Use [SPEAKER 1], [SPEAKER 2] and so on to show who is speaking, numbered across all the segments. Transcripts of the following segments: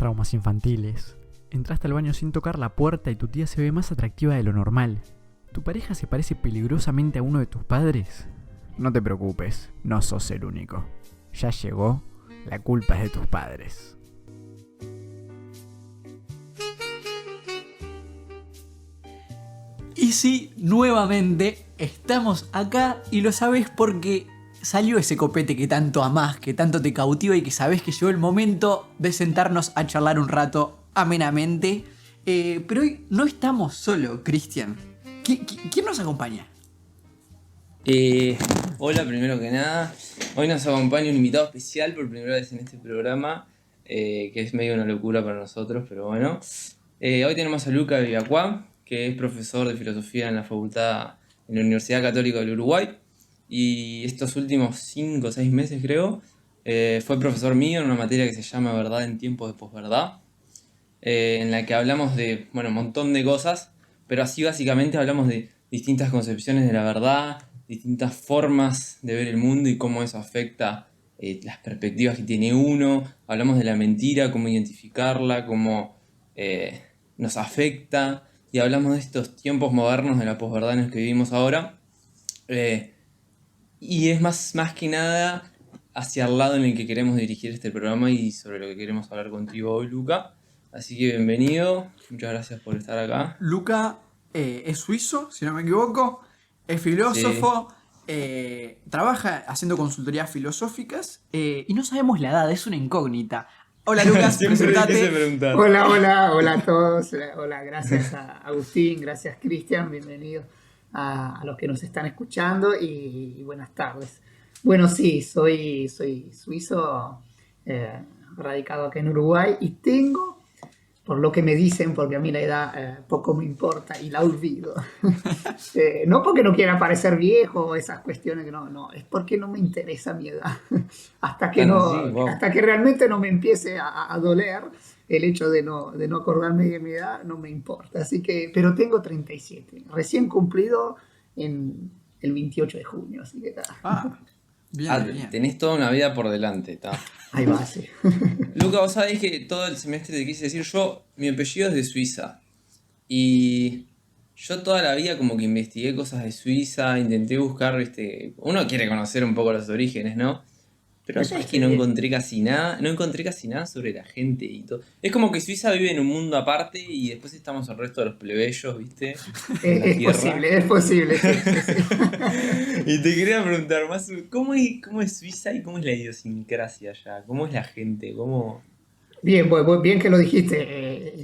[SPEAKER 1] Traumas infantiles. Entraste al baño sin tocar la puerta y tu tía se ve más atractiva de lo normal. ¿Tu pareja se parece peligrosamente a uno de tus padres? No te preocupes, no sos el único. Ya llegó, la culpa es de tus padres.
[SPEAKER 2] Y sí, nuevamente estamos acá y lo sabés porque salió ese copete que tanto amás, que tanto te cautiva y que sabés que llegó el momento de sentarnos a charlar un rato amenamente. Pero hoy no estamos solos, Cristian. ¿Quién nos acompaña?
[SPEAKER 3] Hola, primero que nada. Hoy nos acompaña un invitado especial por primera vez en este programa, que es medio una locura para nosotros, pero bueno. Hoy tenemos a Luca Villacuá, que es profesor de filosofía en la facultad en la Universidad Católica del Uruguay. Y estos últimos 5 o 6 meses, creo, fue profesor mío en una materia que se llama Verdad en tiempos de posverdad, en la que hablamos de, bueno, un montón de cosas, pero así básicamente hablamos de distintas concepciones de la verdad, distintas formas de ver el mundo y cómo eso afecta las perspectivas que tiene uno. Hablamos de la mentira, cómo identificarla, cómo nos afecta, y hablamos de estos tiempos modernos de la posverdad en los que vivimos ahora. Y es más que nada hacia el lado en el que queremos dirigir este programa y sobre lo que queremos hablar contigo hoy, Luca. Así que bienvenido, muchas gracias por estar acá.
[SPEAKER 2] Luca es suizo, si no me equivoco, es filósofo, trabaja haciendo consultorías filosóficas y no sabemos la edad, es una incógnita. Hola Lucas,
[SPEAKER 3] Siempre
[SPEAKER 2] presentate.
[SPEAKER 3] quise preguntar.
[SPEAKER 4] Hola a todos. Hola, gracias a Agustín, gracias Cristian, bienvenidos a los que nos están escuchando y buenas tardes. Bueno, sí, soy suizo, radicado acá en Uruguay y tengo, por lo que me dicen, porque a mí la edad poco me importa y la olvido. No porque no quiera parecer viejo o esas cuestiones, no, es porque no me interesa mi edad. Hasta que hasta que realmente no me empiece a doler el hecho de no acordarme de mi edad, no me importa. Así que, pero tengo 37, recién cumplido en el 28 de junio, así que está.
[SPEAKER 2] Bien.
[SPEAKER 3] Tenés toda una vida por delante, ¿está?
[SPEAKER 4] Ahí va, sí.
[SPEAKER 3] Luca, vos sabés que todo el semestre te quise decir yo, mi apellido es de Suiza. Y yo toda la vida como que investigué cosas de Suiza, intenté buscar, uno quiere conocer un poco los orígenes, ¿no? Pero sabes que no encontré casi nada sobre la gente y todo. Es como que Suiza vive en un mundo aparte y después estamos el resto de los plebeyos, ¿viste? En la tierra.
[SPEAKER 4] Es posible, sí.
[SPEAKER 3] Y te quería preguntar más, ¿cómo es Suiza y cómo es la idiosincrasia allá? ¿Cómo es la gente?
[SPEAKER 4] Bien, bien que lo dijiste.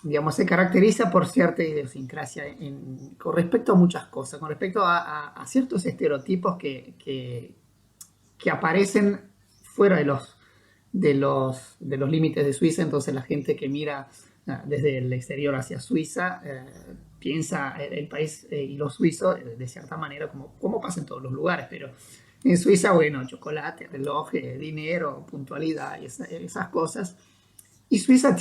[SPEAKER 4] Digamos, se caracteriza por cierta idiosincrasia con respecto a muchas cosas, con respecto a ciertos estereotipos que aparecen fuera de los límites de Suiza. Entonces la gente que mira desde el exterior hacia Suiza piensa el país y los suizos de cierta manera como pasa en todos los lugares, pero en Suiza, bueno, chocolate, reloj, dinero, puntualidad y esas cosas. Y Suiza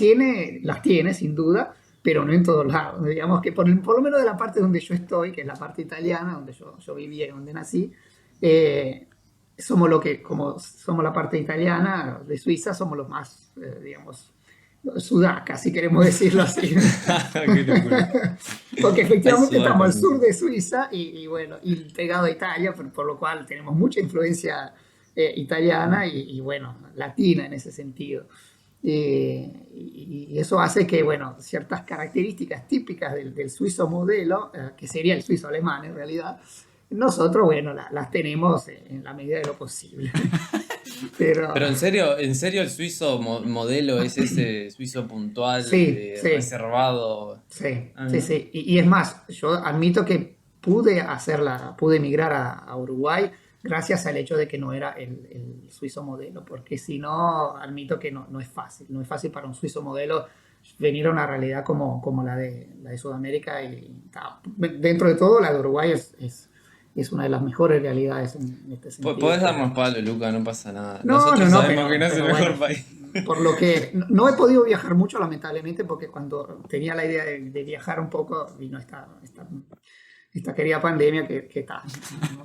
[SPEAKER 4] las tiene sin duda, pero no en todos lados. Digamos que por lo menos de la parte donde yo estoy, que es la parte italiana, donde yo vivía y donde nací, como somos la parte italiana de Suiza, somos los más, digamos, sudacas, si queremos decirlo así.
[SPEAKER 3] Qué locura.
[SPEAKER 4] Porque efectivamente
[SPEAKER 3] Hay
[SPEAKER 4] estamos al
[SPEAKER 3] sudacas,
[SPEAKER 4] sur de Suiza y bueno, y pegado a Italia, por lo cual tenemos mucha influencia italiana y bueno, latina en ese sentido. Y eso hace que, bueno, ciertas características típicas del suizo modelo, que sería el suizo alemán en realidad, nosotros, bueno, las tenemos en la medida de lo posible. Pero
[SPEAKER 3] en serio el suizo modelo es ese suizo puntual,
[SPEAKER 4] sí.
[SPEAKER 3] reservado.
[SPEAKER 4] Sí,
[SPEAKER 3] Ah,
[SPEAKER 4] sí, sí. Y es más, yo admito que pude emigrar a Uruguay gracias al hecho de que no era el suizo modelo, porque si no, admito que no es fácil. No es fácil para un suizo modelo venir a una realidad como la de Sudamérica. Dentro de todo, la de Uruguay es una de las mejores realidades en este sentido.
[SPEAKER 3] Podés darnos palo, Luca, no pasa nada.
[SPEAKER 4] No,
[SPEAKER 3] Nosotros sabemos
[SPEAKER 4] pero,
[SPEAKER 3] que no es el
[SPEAKER 4] pero
[SPEAKER 3] mejor
[SPEAKER 4] bueno,
[SPEAKER 3] país.
[SPEAKER 4] por lo que no he podido viajar mucho, lamentablemente, porque cuando tenía la idea de viajar un poco, vino esta querida pandemia que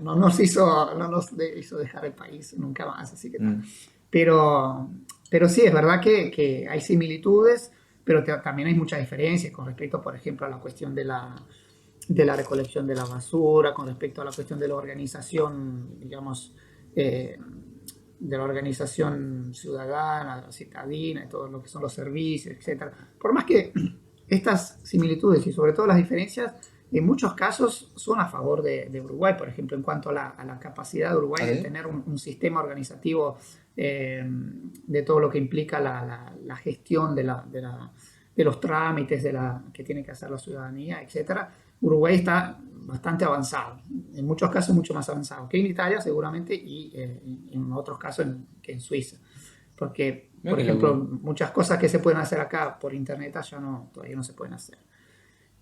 [SPEAKER 4] no nos hizo dejar el país nunca más, así que tal. Pero Pero sí, es verdad que hay similitudes, pero también hay muchas diferencias con respecto, por ejemplo, a la cuestión de la recolección de la basura, con respecto a la cuestión de la organización, digamos, de la organización ciudadana, citadina, y todo lo que son los servicios, etcétera. Por más que estas similitudes y sobre todo las diferencias, en muchos casos son a favor de Uruguay, por ejemplo, en cuanto a la capacidad de Uruguay
[SPEAKER 3] ¿Ah,
[SPEAKER 4] de
[SPEAKER 3] sí?
[SPEAKER 4] tener un sistema organizativo de todo lo que implica la gestión de los trámites que tiene que hacer la ciudadanía, etcétera. Uruguay está bastante avanzado, en muchos casos mucho más avanzado que en Italia seguramente y en otros casos que en Suiza. Porque,
[SPEAKER 3] Mira
[SPEAKER 4] por
[SPEAKER 3] qué
[SPEAKER 4] ejemplo,
[SPEAKER 3] loco.
[SPEAKER 4] muchas cosas que se pueden hacer acá por internet allá todavía no se pueden hacer.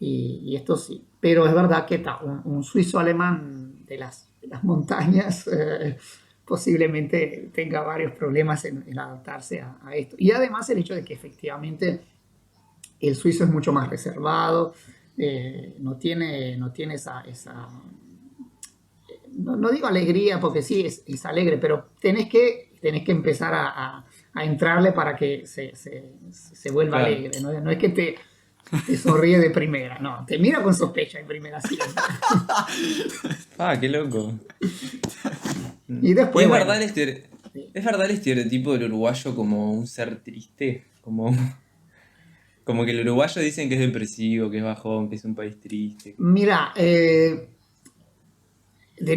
[SPEAKER 4] Y esto sí. Pero es verdad que un suizo alemán de las montañas posiblemente tenga varios problemas en adaptarse a esto. Y además el hecho de que efectivamente el suizo es mucho más reservado, no tiene no digo alegría porque sí es alegre, pero tenés que empezar a entrarle para que se vuelva
[SPEAKER 3] Claro.
[SPEAKER 4] alegre. No, no es que te sonríe de primera, no, te mira con sospecha en primera siempre.
[SPEAKER 3] Ah, qué loco.
[SPEAKER 4] Y
[SPEAKER 3] ¿Y
[SPEAKER 4] después,
[SPEAKER 3] es
[SPEAKER 4] bueno,
[SPEAKER 3] verdad es verdad el estereotipo del uruguayo como un ser triste? Como que el uruguayo dicen que es depresivo, que es bajón, que es un país triste.
[SPEAKER 4] mira, de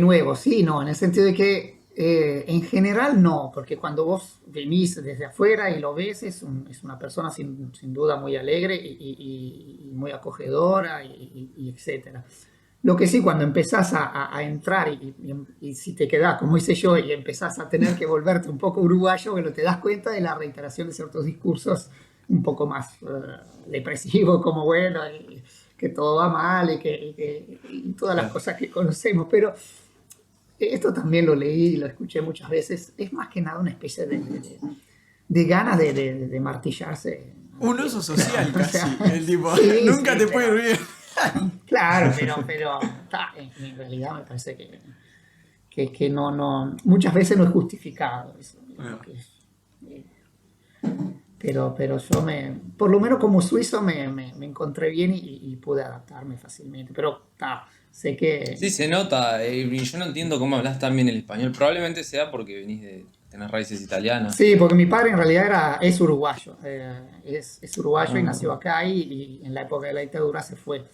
[SPEAKER 4] nuevo, sí, no, en el sentido de que en general no, porque cuando vos venís desde afuera y lo ves, es una persona sin duda muy alegre y muy acogedora y etcétera. Lo que sí, cuando empezás a entrar y si te quedás, como hice yo, y empezás a tener que volverte un poco uruguayo, bueno, te das cuenta de la reiteración de ciertos discursos un poco más depresivos, como bueno, que todo va mal y todas las
[SPEAKER 3] Claro.
[SPEAKER 4] cosas que conocemos. Pero esto también lo leí y lo escuché muchas veces. Es más que nada una especie de ganas de martillarse.
[SPEAKER 2] Un uso social
[SPEAKER 4] O
[SPEAKER 2] casi.
[SPEAKER 4] sea,
[SPEAKER 2] El tipo,
[SPEAKER 4] sí,
[SPEAKER 2] nunca
[SPEAKER 4] sí,
[SPEAKER 2] te puede ir bien.
[SPEAKER 4] claro, en realidad me parece que muchas veces no es justificado eso, lo que es. eh, pero yo por lo menos como suizo me encontré bien y pude adaptarme fácilmente. Pero sé que,
[SPEAKER 3] Sí, se nota, y yo no entiendo cómo hablas tan bien el español. Probablemente sea porque venís de tener raíces italianas.
[SPEAKER 4] sí, porque mi padre en realidad es uruguayo, es uruguayo y nació
[SPEAKER 3] Ah,
[SPEAKER 4] acá y en la época de la dictadura se fue.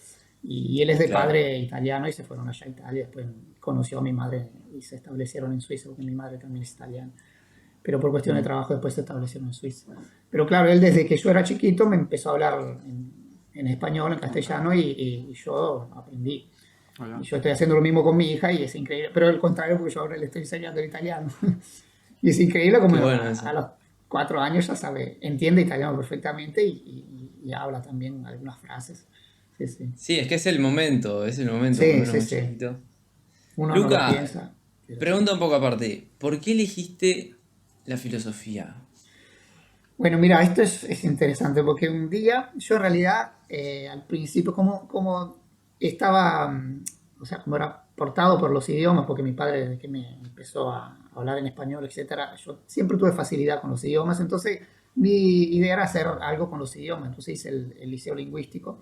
[SPEAKER 4] Y él es de
[SPEAKER 3] claro.
[SPEAKER 4] padre italiano y se fueron allá a Italia. Después conoció a mi madre y se establecieron en Suiza porque mi madre también es italiana. Pero por cuestión de
[SPEAKER 3] Mm.
[SPEAKER 4] trabajo después se establecieron en Suiza. Pero claro, él desde que yo era chiquito me empezó a hablar en español, en castellano y yo aprendí. Y yo estoy haciendo lo mismo con mi hija y es increíble. Pero al contrario, porque yo ahora le estoy enseñando el italiano. Y es increíble como
[SPEAKER 3] Qué bueno
[SPEAKER 4] a
[SPEAKER 3] eso.
[SPEAKER 4] los 4 años ya sabe, entiende italiano perfectamente y habla también algunas frases. Sí, sí.
[SPEAKER 3] Sí, es que es el momento
[SPEAKER 4] Sí,
[SPEAKER 3] cuando uno es
[SPEAKER 4] sí,
[SPEAKER 3] muy
[SPEAKER 4] sí.
[SPEAKER 3] chiquito.
[SPEAKER 4] Uno no lo
[SPEAKER 3] Luca,
[SPEAKER 4] piensa, pero sí.
[SPEAKER 3] pregunta un poco aparte, ¿por qué elegiste la filosofía?
[SPEAKER 4] Bueno, mira, esto es interesante porque un día yo en realidad al principio como estaba, o sea, como era portado por los idiomas, porque mi padre desde que me empezó a hablar en español, etcétera, yo siempre tuve facilidad con los idiomas, entonces mi idea era hacer algo con los idiomas, entonces hice el liceo lingüístico,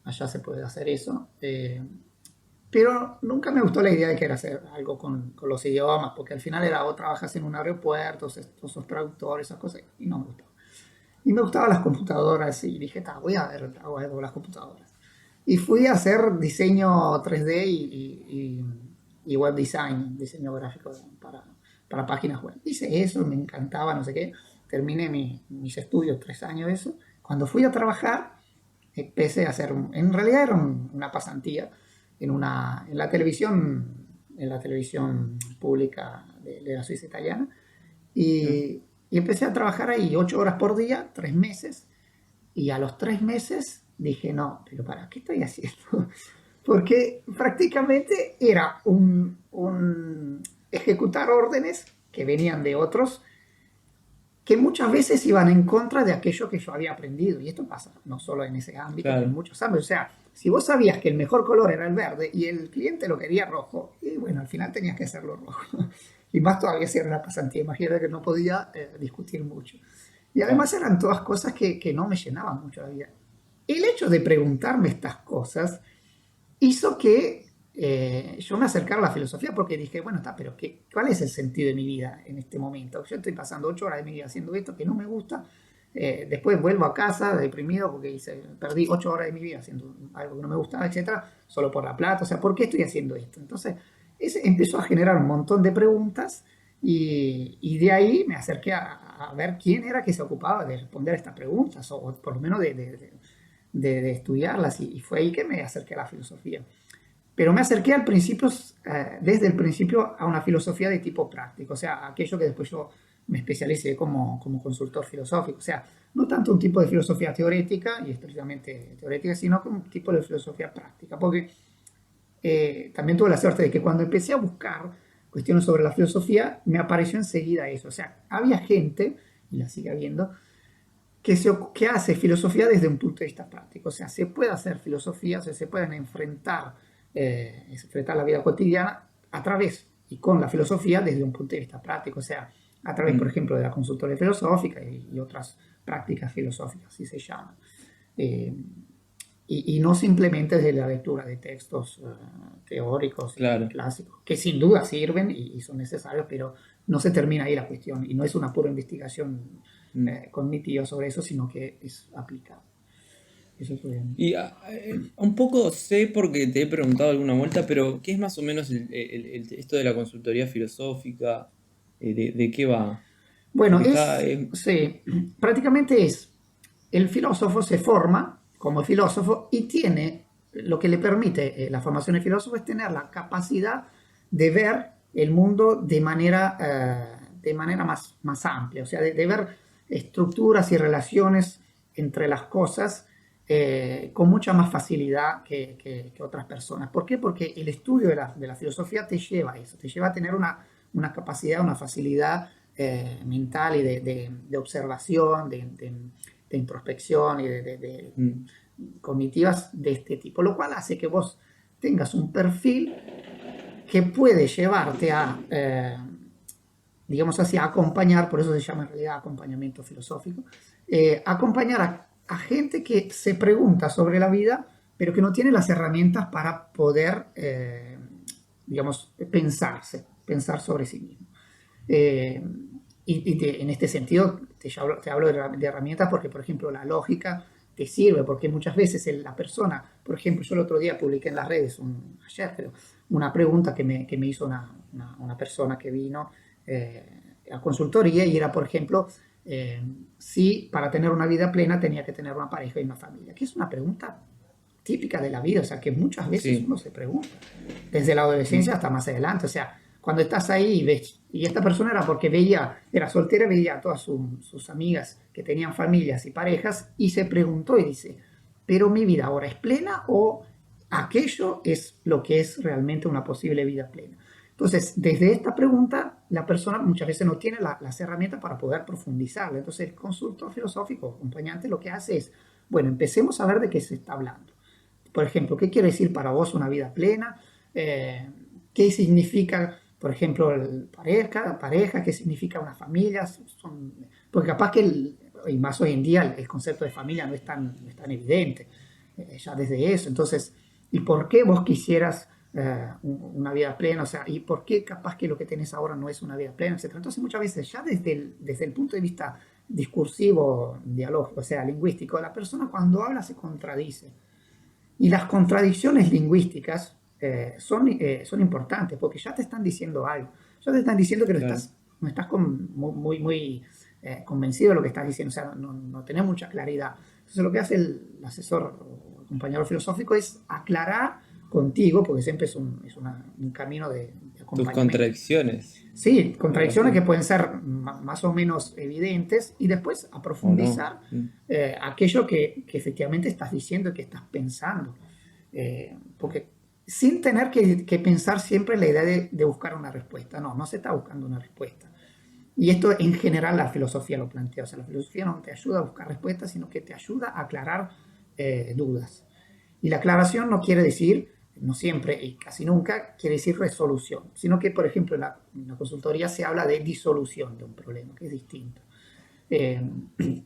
[SPEAKER 4] allá se puede hacer eso, pero nunca me gustó la idea de querer hacer algo con los idiomas, porque al final era o trabajas en un aeropuerto, o sos traductor, esas cosas, y no me gustó. Y me gustaban las computadoras y dije, voy a ver hago algo con las computadoras. Y fui a hacer diseño 3D y web design, diseño gráfico para páginas web. Hice eso, me encantaba, no sé qué. Terminé mis estudios, 3 años de eso. Cuando fui a trabajar, empecé a hacer, en realidad era una pasantía en la televisión pública de la Suiza italiana.
[SPEAKER 3] Mm.
[SPEAKER 4] Y empecé a trabajar ahí 8 horas por día, 3 meses. Y a los 3 meses dije, no, pero ¿para qué estoy haciendo? Porque prácticamente era un ejecutar órdenes que venían de otros que muchas veces iban en contra de aquello que yo había aprendido. Y esto pasa no solo en ese ámbito, pero en
[SPEAKER 3] Claro.
[SPEAKER 4] muchos ámbitos. O sea, si vos sabías que el mejor color era el verde y el cliente lo quería rojo, y bueno, al final tenías que hacerlo rojo. Y más todavía si era una pasantía, imagínate que no podía discutir mucho. Y además eran todas cosas que no me llenaban mucho la vida. El hecho de preguntarme estas cosas hizo que yo me acercara a la filosofía porque dije, bueno, está, pero ¿cuál es el sentido de mi vida en este momento? Yo estoy pasando 8 horas de mi vida haciendo esto que no me gusta. Después vuelvo a casa deprimido porque perdí 8 horas de mi vida haciendo algo que no me gustaba, etcétera, solo por la plata. O sea, ¿por qué estoy haciendo esto? Entonces, empezó a generar un montón de preguntas y de ahí me acerqué a ver quién era que se ocupaba de responder a estas preguntas o por lo menos de estudiarlas y fue ahí que me acerqué a la filosofía. Pero me acerqué al principio, desde el principio, a una filosofía de tipo práctico, o sea, aquello que después yo me especialicé como consultor filosófico, o sea, no tanto un tipo de filosofía teórica y estrictamente teórica, sino un tipo de filosofía práctica, porque también tuve la suerte de que cuando empecé a buscar cuestiones sobre la filosofía, me apareció enseguida eso, o sea, había gente, y la sigue habiendo, que hace filosofía desde un punto de vista práctico, o sea, se puede hacer filosofía, o sea, se pueden enfrentar la vida cotidiana a través y con la filosofía desde un punto de vista práctico, o sea, a través, por ejemplo, de la consultoría filosófica y otras prácticas filosóficas, así se llaman. Y no simplemente desde la lectura de textos teóricos
[SPEAKER 3] Claro.
[SPEAKER 4] y clásicos, que sin duda sirven y son necesarios, pero no se termina ahí la cuestión y no es una pura investigación cognitiva sobre eso, sino que es aplicado. Eso fue.
[SPEAKER 3] Y un poco sé porque te he preguntado alguna vuelta, pero ¿qué es más o menos esto de la consultoría filosófica? ¿De qué va?
[SPEAKER 4] Bueno,
[SPEAKER 3] Porque está...
[SPEAKER 4] sí, prácticamente el filósofo se forma como filósofo y tiene, lo que le permite la formación de filósofo es tener la capacidad de ver el mundo de manera más amplia, o sea, de ver estructuras y relaciones entre las cosas con mucha más facilidad que otras personas. ¿Por qué? Porque el estudio de la filosofía te lleva a eso, te lleva a tener una capacidad, una facilidad mental y de observación, de introspección y de cognitivas de este tipo, lo cual hace que vos tengas un perfil que puede llevarte a, digamos así, a acompañar, por eso se llama en realidad acompañamiento filosófico, acompañar a gente que se pregunta sobre la vida, pero que no tiene las herramientas para poder, digamos, pensar sobre sí mismo. En este sentido te hablo de herramientas porque, por ejemplo, la lógica te sirve, porque muchas veces la persona, por ejemplo, yo el otro día publiqué en las redes, ayer creo, una pregunta que me hizo una persona que vino a consultoría y era, por ejemplo, si para tener una vida plena tenía que tener una pareja y una familia, que es una pregunta típica de la vida, o sea, que muchas veces
[SPEAKER 3] Sí.
[SPEAKER 4] uno se pregunta, desde la adolescencia hasta más adelante, o sea, cuando estás ahí y ves, y esta persona era porque era soltera, veía a todas sus amigas que tenían familias y parejas y se preguntó y dice, ¿pero mi vida ahora es plena o aquello es lo que es realmente una posible vida plena? Entonces, desde esta pregunta, la persona muchas veces no tiene las herramientas para poder profundizarla. Entonces, el consultor filosófico, acompañante, lo que hace es, bueno, empecemos a ver de qué se está hablando. Por ejemplo, ¿qué quiere decir para vos una vida plena? ¿Qué significa, por ejemplo, pareja? ¿Qué significa una familia? Porque capaz que, y más hoy en día, el concepto de familia no es tan evidente, ya desde eso. Entonces, ¿y por qué vos quisieras una vida plena? O sea, ¿y por qué capaz que lo que tenés ahora no es una vida plena, etcétera? Entonces, muchas veces, ya desde el punto de vista discursivo, dialógico, o sea, lingüístico, la persona cuando habla se contradice. Y las contradicciones lingüísticas son importantes porque ya te están diciendo algo. Ya te están diciendo que
[SPEAKER 3] Claro.
[SPEAKER 4] no estás muy convencido de lo que estás diciendo. O sea, no tenés mucha claridad. Entonces lo que hace el asesor o el compañero filosófico es aclarar contigo, porque siempre es un camino de
[SPEAKER 3] Tus
[SPEAKER 4] acompañamiento.
[SPEAKER 3] contradicciones.
[SPEAKER 4] Sí, contradicciones que pueden ser más o menos evidentes y después a profundizar
[SPEAKER 3] ¿O no?
[SPEAKER 4] aquello que efectivamente estás diciendo y que estás pensando. Porque sin tener que pensar siempre en la idea de buscar una respuesta. No se está buscando una respuesta. Y esto en general la filosofía lo plantea. O sea, la filosofía no te ayuda a buscar respuestas, sino que te ayuda a aclarar dudas. Y la aclaración no quiere decir, no siempre y casi nunca, quiere decir resolución, sino que, por ejemplo, en la consultoría se habla de disolución de un problema, que es distinto.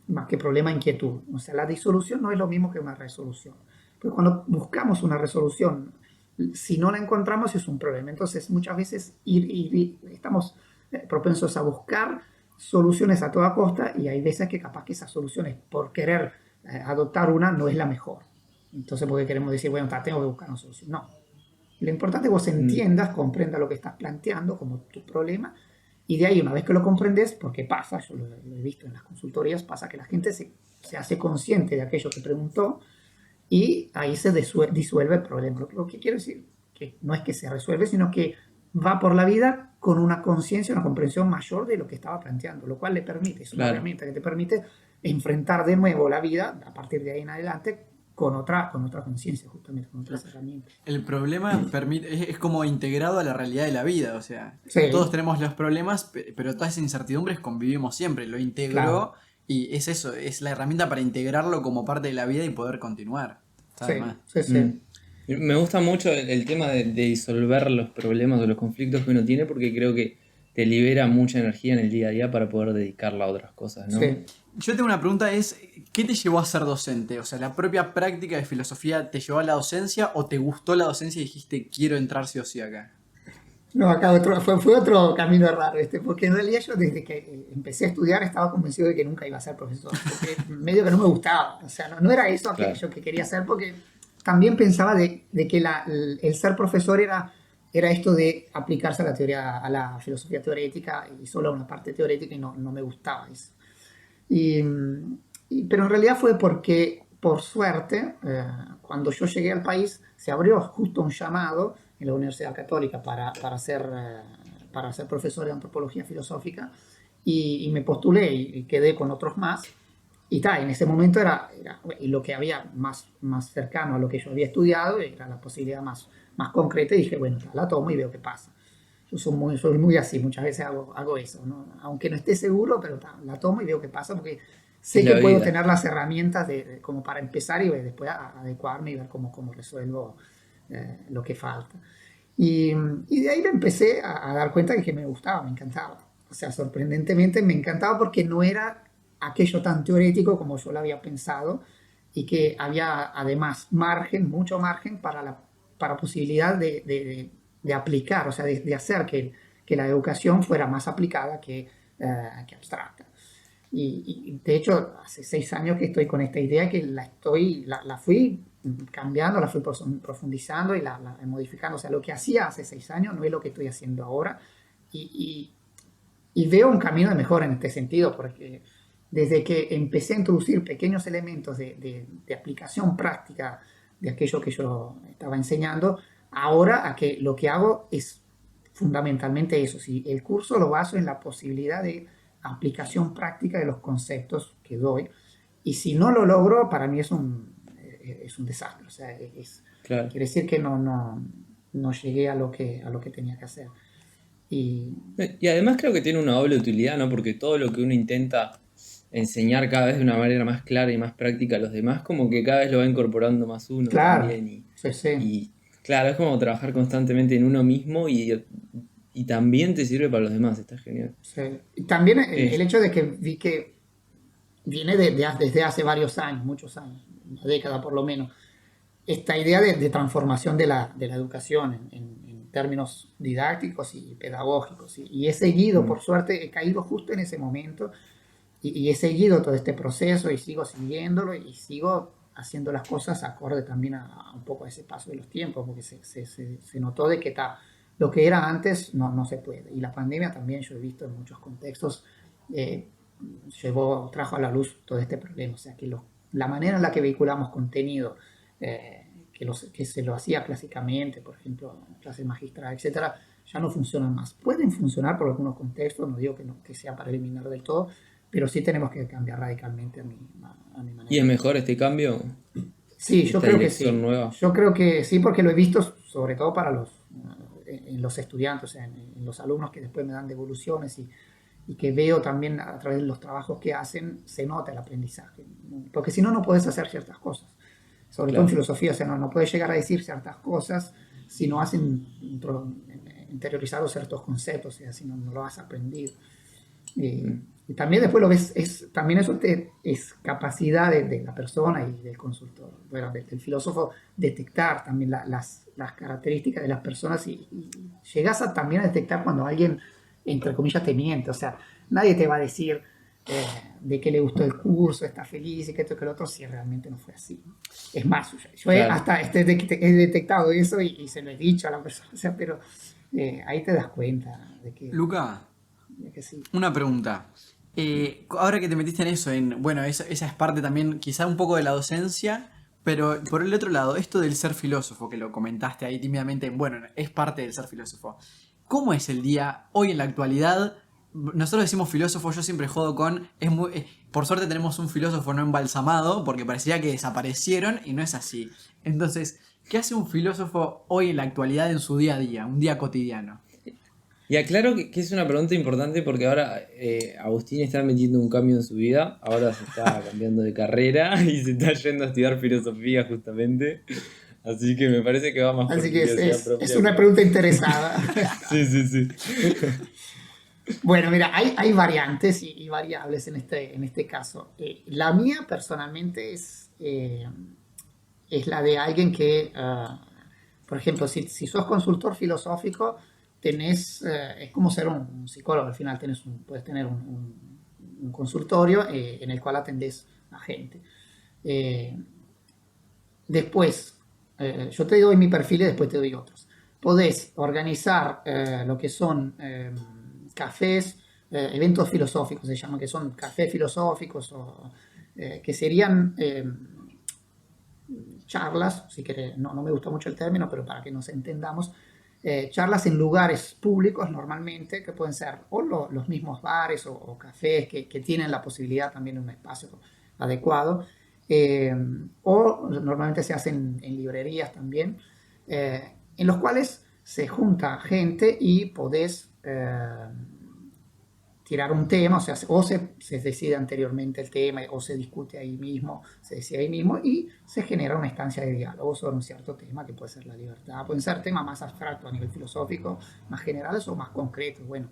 [SPEAKER 4] más que problema, inquietud. O sea, la disolución no es lo mismo que una resolución. Porque cuando buscamos una resolución, si no la encontramos es un problema. Entonces, muchas veces estamos propensos a buscar soluciones a toda costa y hay veces que capaz que esas soluciones, por querer adoptar una, no es la mejor. Entonces, porque queremos decir, bueno, tengo que buscar una solución. No. Lo importante es que vos entiendas, comprendas lo que estás planteando como tu problema. Y de ahí, una vez que lo comprendes, porque pasa, yo lo he visto en las consultorías, pasa que la gente se hace consciente de aquello que preguntó y ahí se disuelve el problema. Lo que quiero decir que no es que se resuelve, sino que va por la vida con una conciencia, una comprensión mayor de lo que estaba planteando, lo cual le permite, es una herramienta que te permite enfrentar de nuevo la vida a partir de ahí en adelante con otra conciencia, justamente, con otras herramientas.
[SPEAKER 2] El problema es como integrado a la realidad de la vida, o sea,
[SPEAKER 4] Sí.
[SPEAKER 2] todos tenemos los problemas, pero todas esas incertidumbres convivimos siempre, lo integró
[SPEAKER 4] Claro.
[SPEAKER 2] y es eso, es la herramienta para integrarlo como parte de la vida y poder continuar. Está de
[SPEAKER 4] Sí,
[SPEAKER 2] más.
[SPEAKER 4] sí.
[SPEAKER 3] Me gusta mucho el tema de disolver los problemas o los conflictos que uno tiene porque creo que te libera mucha energía en el día a día para poder dedicarla a otras cosas, ¿no?
[SPEAKER 4] Sí.
[SPEAKER 2] Yo tengo una pregunta, ¿qué te llevó a ser docente? O sea, ¿la propia práctica de filosofía te llevó a la docencia o te gustó la docencia y dijiste quiero entrar sí o sí acá?
[SPEAKER 4] No, acá fue otro camino raro, porque en realidad yo desde que empecé a estudiar estaba convencido de que nunca iba a ser profesor, porque medio que no me gustaba, o sea, no era eso
[SPEAKER 3] Claro.
[SPEAKER 4] aquello que quería hacer, porque también pensaba de que el ser profesor era esto de aplicarse a la teoría, a la filosofía teorética y solo a una parte teórica y no me gustaba eso. Pero en realidad fue porque, por suerte, cuando yo llegué al país, se abrió justo un llamado en la Universidad Católica para ser profesor de antropología filosófica y me postulé y quedé con otros más. Y en ese momento era lo que había más cercano a lo que yo había estudiado, era la posibilidad más concreta y dije, bueno, la tomo y veo qué pasa. Yo soy muy así, muchas veces hago eso, ¿no? Aunque no esté seguro, pero la tomo y veo qué pasa porque sé
[SPEAKER 3] La
[SPEAKER 4] que puedo
[SPEAKER 3] vida.
[SPEAKER 4] tener las herramientas como para empezar y después adecuarme y ver cómo resuelvo lo que falta. Y de ahí me empecé a dar cuenta de que me gustaba, me encantaba. O sea, sorprendentemente me encantaba porque no era aquello tan teórico como yo lo había pensado y que había además mucho margen para la posibilidad de aplicar, o sea, de hacer que la educación fuera más aplicada que abstracta. Y de hecho, hace 6 años que estoy con esta idea que la fui cambiando, la fui profundizando y la modificando. O sea, lo que hacía hace 6 años no es lo que estoy haciendo ahora. Y veo un camino de mejora en este sentido, porque desde que empecé a introducir pequeños elementos de aplicación práctica de aquello que yo estaba enseñando, ahora a que lo que hago es fundamentalmente eso. Si el curso lo baso en la posibilidad de aplicación práctica de los conceptos que doy, y si no lo logro, para mí es un desastre. O sea,
[SPEAKER 3] Claro.
[SPEAKER 4] quiere decir que no llegué a lo que tenía que hacer. Y
[SPEAKER 3] Y además creo que tiene una doble utilidad, ¿no? Porque todo lo que uno intenta enseñar cada vez de una manera más clara y más práctica a los demás, como que cada vez lo va incorporando más uno
[SPEAKER 4] claro,
[SPEAKER 3] también.
[SPEAKER 4] sí.
[SPEAKER 3] Y claro, es como trabajar constantemente en uno mismo y también te sirve para los demás, está genial.
[SPEAKER 4] Sí. Y también el
[SPEAKER 3] Es-
[SPEAKER 4] hecho de que vi que viene desde hace varios años, muchos años, una década por lo menos, esta idea de transformación de la educación en términos didácticos y pedagógicos. Y he seguido, por suerte, he caído justo en ese momento y he seguido todo este proceso y sigo siguiéndolo y sigo haciendo las cosas acorde también a un poco a ese paso de los tiempos, porque se notó de que lo que era antes no se puede. Y la pandemia también, yo he visto en muchos contextos, trajo a la luz todo este problema. O sea, que la manera en la que vehiculamos contenido, que se lo hacía clásicamente, por ejemplo, en clases magistrales, etcétera, ya no funcionan más. Pueden funcionar por algunos contextos, no digo que sea para eliminar del todo, pero sí tenemos que cambiar radicalmente a mi manera.
[SPEAKER 3] ¿Y es mejor este cambio?
[SPEAKER 4] Sí, yo
[SPEAKER 3] Esta
[SPEAKER 4] creo que sí.
[SPEAKER 3] dirección nueva.
[SPEAKER 4] Yo creo que sí, porque lo he visto sobre todo en los estudiantes, o sea, en los alumnos que después me dan devoluciones y que veo también a través de los trabajos que hacen, se nota el aprendizaje. Porque si no, no puedes hacer ciertas cosas. Sobre todo en filosofía, o sea, no puedes llegar a decir ciertas cosas si no has interiorizado ciertos conceptos, o sea, si no lo has aprendido. Y también después lo ves, también eso es capacidad de la persona y del consultor, bueno, del filósofo, detectar también las características de las personas y llegas a también a detectar cuando alguien, entre comillas, te miente. O sea, nadie te va a decir de qué le gustó el curso, está feliz y que esto que lo otro, si realmente no fue así. Es más, yo
[SPEAKER 3] Claro.
[SPEAKER 4] hasta he detectado eso y se lo he dicho a la persona, o sea, pero ahí te das cuenta
[SPEAKER 2] Luca,
[SPEAKER 4] de que sí.
[SPEAKER 2] una pregunta. Ahora que te metiste en eso, bueno, esa es parte también, quizá un poco de la docencia, pero por el otro lado, esto del ser filósofo, que lo comentaste ahí tímidamente, bueno, es parte del ser filósofo. ¿Cómo es el día hoy en la actualidad? Nosotros decimos filósofo, yo siempre jodo con, por suerte tenemos un filósofo no embalsamado, porque parecía que desaparecieron y no es así. Entonces, ¿qué hace un filósofo hoy en la actualidad en su día a día, un día cotidiano?
[SPEAKER 3] Y aclaro que es una pregunta importante porque ahora Agustín está metiendo un cambio en su vida. Ahora se está cambiando de carrera y se está yendo a estudiar filosofía justamente. Así que me parece que va más por
[SPEAKER 4] Así que
[SPEAKER 3] curiosidad
[SPEAKER 4] es
[SPEAKER 3] propia
[SPEAKER 4] una
[SPEAKER 3] que...
[SPEAKER 4] pregunta interesada.
[SPEAKER 3] Sí, sí, sí.
[SPEAKER 4] Bueno, mira, hay variantes y variables en este caso. La mía personalmente es la de alguien que, por ejemplo, si sos consultor filosófico, es como ser un psicólogo, al final puedes tener un consultorio en el cual atendés a gente. Eh, Después, yo te doy mi perfil y después te doy otros. Podés organizar lo que son cafés, eventos filosóficos, se llaman, que son cafés filosóficos, o que serían charlas, si querés, no me gusta mucho el término, pero para que nos entendamos, charlas en lugares públicos normalmente, que pueden ser o los mismos bares o cafés que tienen la posibilidad también de un espacio adecuado, eh, o normalmente se hacen en librerías también, en los cuales se junta gente y podés tirar un tema, o sea, se decide anteriormente el tema o se discute ahí mismo, se decide ahí mismo y se genera una instancia de diálogo sobre un cierto tema que puede ser la libertad, pueden ser temas más abstractos a nivel filosófico, más generales o más concretos. Bueno,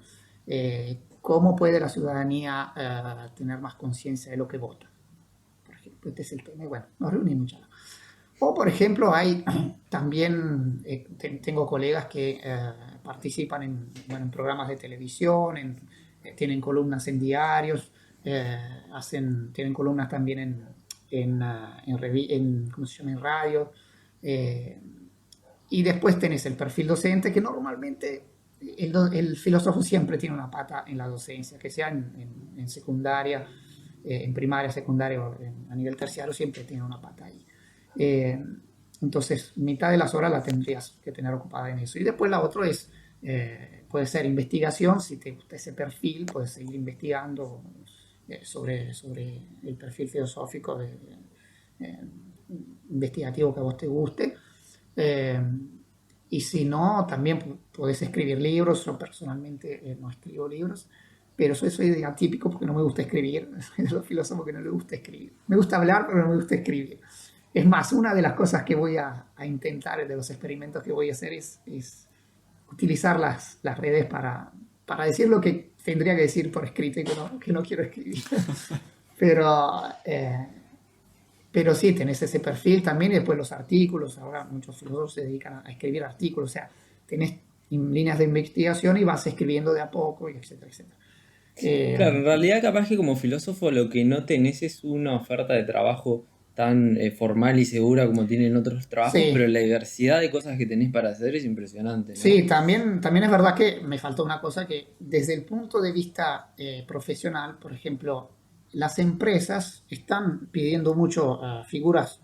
[SPEAKER 4] ¿cómo puede la ciudadanía tener más conciencia de lo que vota? Por ejemplo, este es el tema y bueno, nos reunimos ya. O, por ejemplo, hay también, tengo colegas que participan en programas de televisión, tienen columnas en diarios, tienen columnas también ¿cómo se llama? En radio. eh, y después tenés el perfil docente, que normalmente el filósofo siempre tiene una pata en la docencia, que sea en secundaria, en primaria, secundaria o a nivel terciario, siempre tiene una pata ahí. Eh, entonces, mitad de las horas la tendrías que tener ocupada en eso. Y después la otra puede ser investigación, si te gusta ese perfil, puedes seguir investigando sobre el perfil filosófico eh, investigativo que a vos te guste. Eh, y si no, también podés escribir libros. Yo personalmente no escribo libros, pero soy atípico porque no me gusta escribir. Soy de los filósofos que no le gusta escribir. Me gusta hablar, pero no me gusta escribir. Es más, una de las cosas que voy a intentar, de los experimentos que voy a hacer, es utilizar las redes para decir lo que tendría que decir por escrito y que no quiero escribir. Pero, pero sí, tenés ese perfil también y después los artículos. Ahora muchos filósofos se dedican a escribir artículos. O sea, tenés líneas de investigación y vas escribiendo de a poco, y etcétera, etcétera.
[SPEAKER 3] Claro, en realidad capaz que como filósofo lo que no tenés es una oferta de trabajo tan formal y segura como tienen otros trabajos, pero
[SPEAKER 4] Sí,
[SPEAKER 3] la diversidad de cosas que tenés para hacer es impresionante, ¿no?
[SPEAKER 4] sí, también es verdad que me faltó una cosa que desde el punto de vista profesional, por ejemplo, las empresas están pidiendo mucho figuras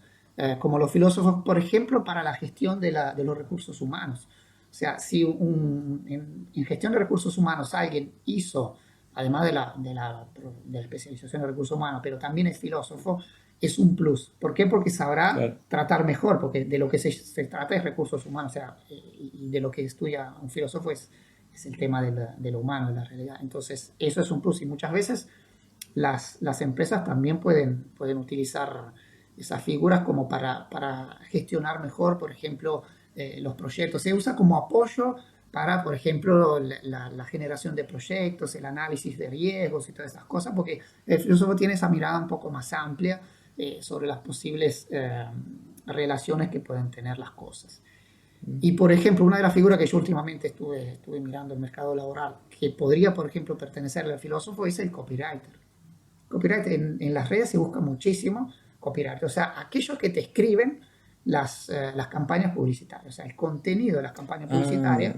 [SPEAKER 4] como los filósofos, por ejemplo, para la gestión de los recursos humanos. O sea, si en gestión de recursos humanos alguien hizo, además de la especialización en recursos humanos, pero también es filósofo, es un plus. ¿Por qué? Porque sabrá
[SPEAKER 3] Claro.
[SPEAKER 4] tratar mejor, porque de lo que se trata es recursos humanos, o sea, y de lo que estudia un filósofo es el tema de lo humano, de la realidad. Entonces, eso es un plus y muchas veces las empresas también pueden utilizar esas figuras como para gestionar mejor, por ejemplo, los proyectos. Se usa como apoyo para, por ejemplo, la generación de proyectos, el análisis de riesgos y todas esas cosas, porque el filósofo tiene esa mirada un poco más amplia sobre las posibles relaciones que pueden tener las cosas. Y, por ejemplo, una de las figuras que yo últimamente estuve mirando el mercado laboral, que podría, por ejemplo, pertenecerle al filósofo, es el copywriter. Copywriter en las redes se busca muchísimo copywriter, o sea, aquellos que te escriben las campañas publicitarias, o sea, el contenido de las campañas publicitarias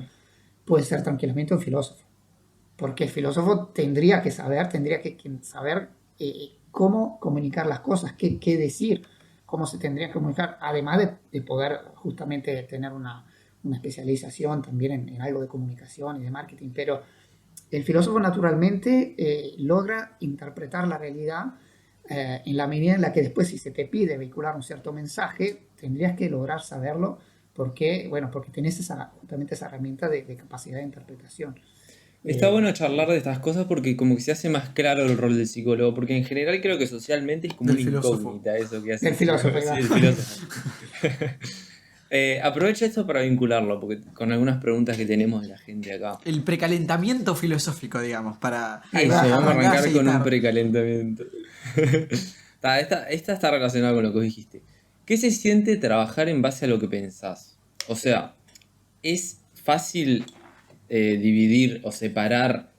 [SPEAKER 4] puede ser tranquilamente un filósofo, porque el filósofo tendría que saber cómo comunicar las cosas, qué decir, cómo se tendría que comunicar, además de poder justamente tener una especialización también en algo de comunicación y de marketing, pero el filósofo naturalmente logra interpretar la realidad en la medida en la que después, si se te pide vehicular un cierto mensaje, tendrías que lograr saberlo porque tenés justamente esa herramienta de capacidad de interpretación.
[SPEAKER 3] Está bueno charlar de estas cosas porque como que se hace más claro el rol del psicólogo, porque en general creo que socialmente es como
[SPEAKER 2] Del
[SPEAKER 3] una
[SPEAKER 2] filósofo.
[SPEAKER 3] incógnita eso que hace.
[SPEAKER 4] El filósofo,
[SPEAKER 3] Sí,
[SPEAKER 4] ¿verdad?
[SPEAKER 3] el filósofo. Aprovecha esto para vincularlo, porque con algunas preguntas que tenemos de la gente acá.
[SPEAKER 2] El precalentamiento filosófico, digamos, para
[SPEAKER 3] Eso, vamos a arrancar
[SPEAKER 2] arrancarse y
[SPEAKER 3] con un
[SPEAKER 2] estar.
[SPEAKER 3] precalentamiento. Esta está relacionada con lo que vos dijiste. ¿Qué se siente trabajar en base a lo que pensás? O sea, ¿es fácil dividir o separar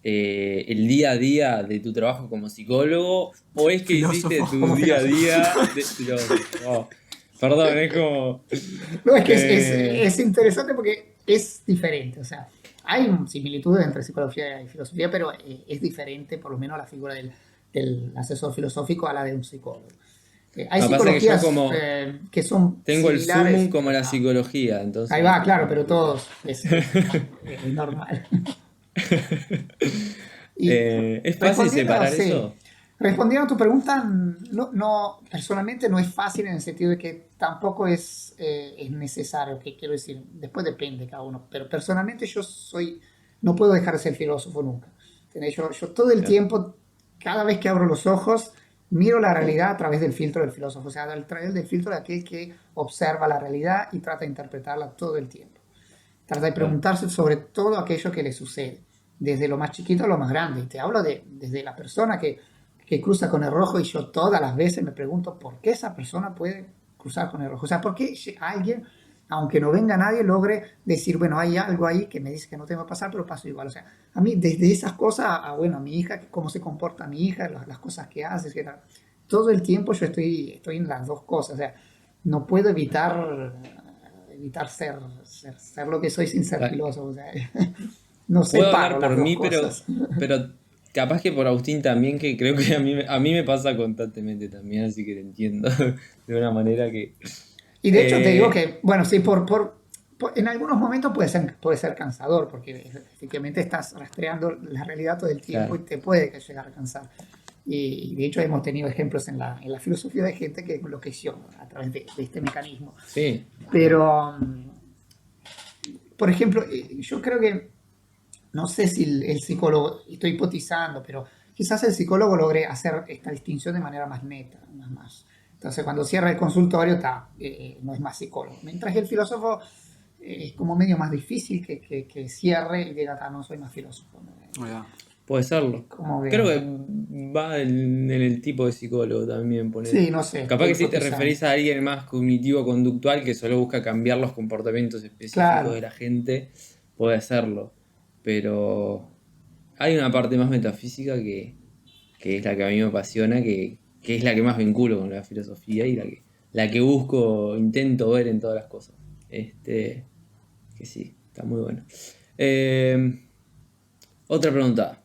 [SPEAKER 3] el día a día de tu trabajo como psicólogo? ¿O es que
[SPEAKER 2] Filósofo,
[SPEAKER 3] hiciste tu
[SPEAKER 4] como
[SPEAKER 3] día a
[SPEAKER 4] filósofo.
[SPEAKER 3] día de filósofo? Oh, perdón, es como...
[SPEAKER 4] No, es que es interesante porque es diferente, o sea, hay similitudes entre psicología y filosofía, pero es diferente, por lo menos la figura del asesor filosófico a la de un psicólogo. Hay
[SPEAKER 3] No, pasa que yo
[SPEAKER 4] psicologías
[SPEAKER 3] como
[SPEAKER 4] que son
[SPEAKER 3] tengo el
[SPEAKER 4] similares.
[SPEAKER 3] sumum como la psicología, entonces...
[SPEAKER 4] Ahí va, claro, pero todos es normal. Y
[SPEAKER 3] ¿Es fácil separar
[SPEAKER 4] sí,
[SPEAKER 3] eso?
[SPEAKER 4] respondiendo a tu pregunta, personalmente no es fácil en el sentido de que tampoco es necesario, que quiero decir, después depende de cada uno, pero personalmente no puedo dejar de ser filósofo nunca. ¿Entendés? Yo todo el tiempo, cada vez que abro los ojos, miro la realidad a través del filtro del filósofo, o sea, a través del filtro de aquel que observa la realidad y trata de interpretarla todo el tiempo. Trata de preguntarse sobre todo aquello que le sucede, desde lo más chiquito a lo más grande. Y te hablo desde la persona que cruza con el rojo y yo todas las veces me pregunto por qué esa persona puede cruzar con el rojo. O sea, por qué alguien, aunque no venga nadie, logre decir, bueno, hay algo ahí que me dice que no tengo que pasar, pero paso igual. O sea, a mí desde esas cosas, a mi hija, cómo se comporta mi hija, las cosas que hace, etc. Todo el tiempo yo estoy en las dos cosas. O sea, no puedo evitar ser lo que soy sin ser filósofo. O sea, no
[SPEAKER 3] Puedo
[SPEAKER 4] separo
[SPEAKER 3] hablar
[SPEAKER 4] las
[SPEAKER 3] por
[SPEAKER 4] dos
[SPEAKER 3] mí,
[SPEAKER 4] cosas.
[SPEAKER 3] pero capaz que por Agustín también, que creo que a mí me pasa constantemente también, así que te entiendo de una manera que...
[SPEAKER 4] Y de hecho te digo que, bueno, sí, en algunos momentos puede ser cansador, porque efectivamente estás rastreando la realidad todo el tiempo,
[SPEAKER 3] Claro.
[SPEAKER 4] y te puede llegar a cansar. Y de hecho hemos tenido ejemplos en la filosofía de gente que enloqueció a través de este mecanismo.
[SPEAKER 3] Sí,
[SPEAKER 4] Pero, por ejemplo, yo creo que, no sé si el psicólogo, estoy hipotizando, pero quizás el psicólogo logre hacer esta distinción de manera más neta, más. Entonces, cuando cierra el consultorio, no es más psicólogo. Mientras que el filósofo es como medio más difícil que cierre y diga, no soy más filósofo.
[SPEAKER 3] puede serlo.
[SPEAKER 4] Como que-
[SPEAKER 3] Creo que va en el tipo de psicólogo también, ponele.
[SPEAKER 4] Sí, no sé.
[SPEAKER 3] Capaz que
[SPEAKER 4] estoy
[SPEAKER 3] si te
[SPEAKER 4] hipotizando.
[SPEAKER 3] referís a alguien más cognitivo-conductual que solo busca cambiar los comportamientos específicos
[SPEAKER 4] Claro.
[SPEAKER 3] de la gente, puede hacerlo. Pero hay una parte más metafísica que es la que a mí me apasiona, que es la que más vinculo con la filosofía y la que busco, intento ver en todas las cosas. Que sí, está muy bueno. Otra pregunta.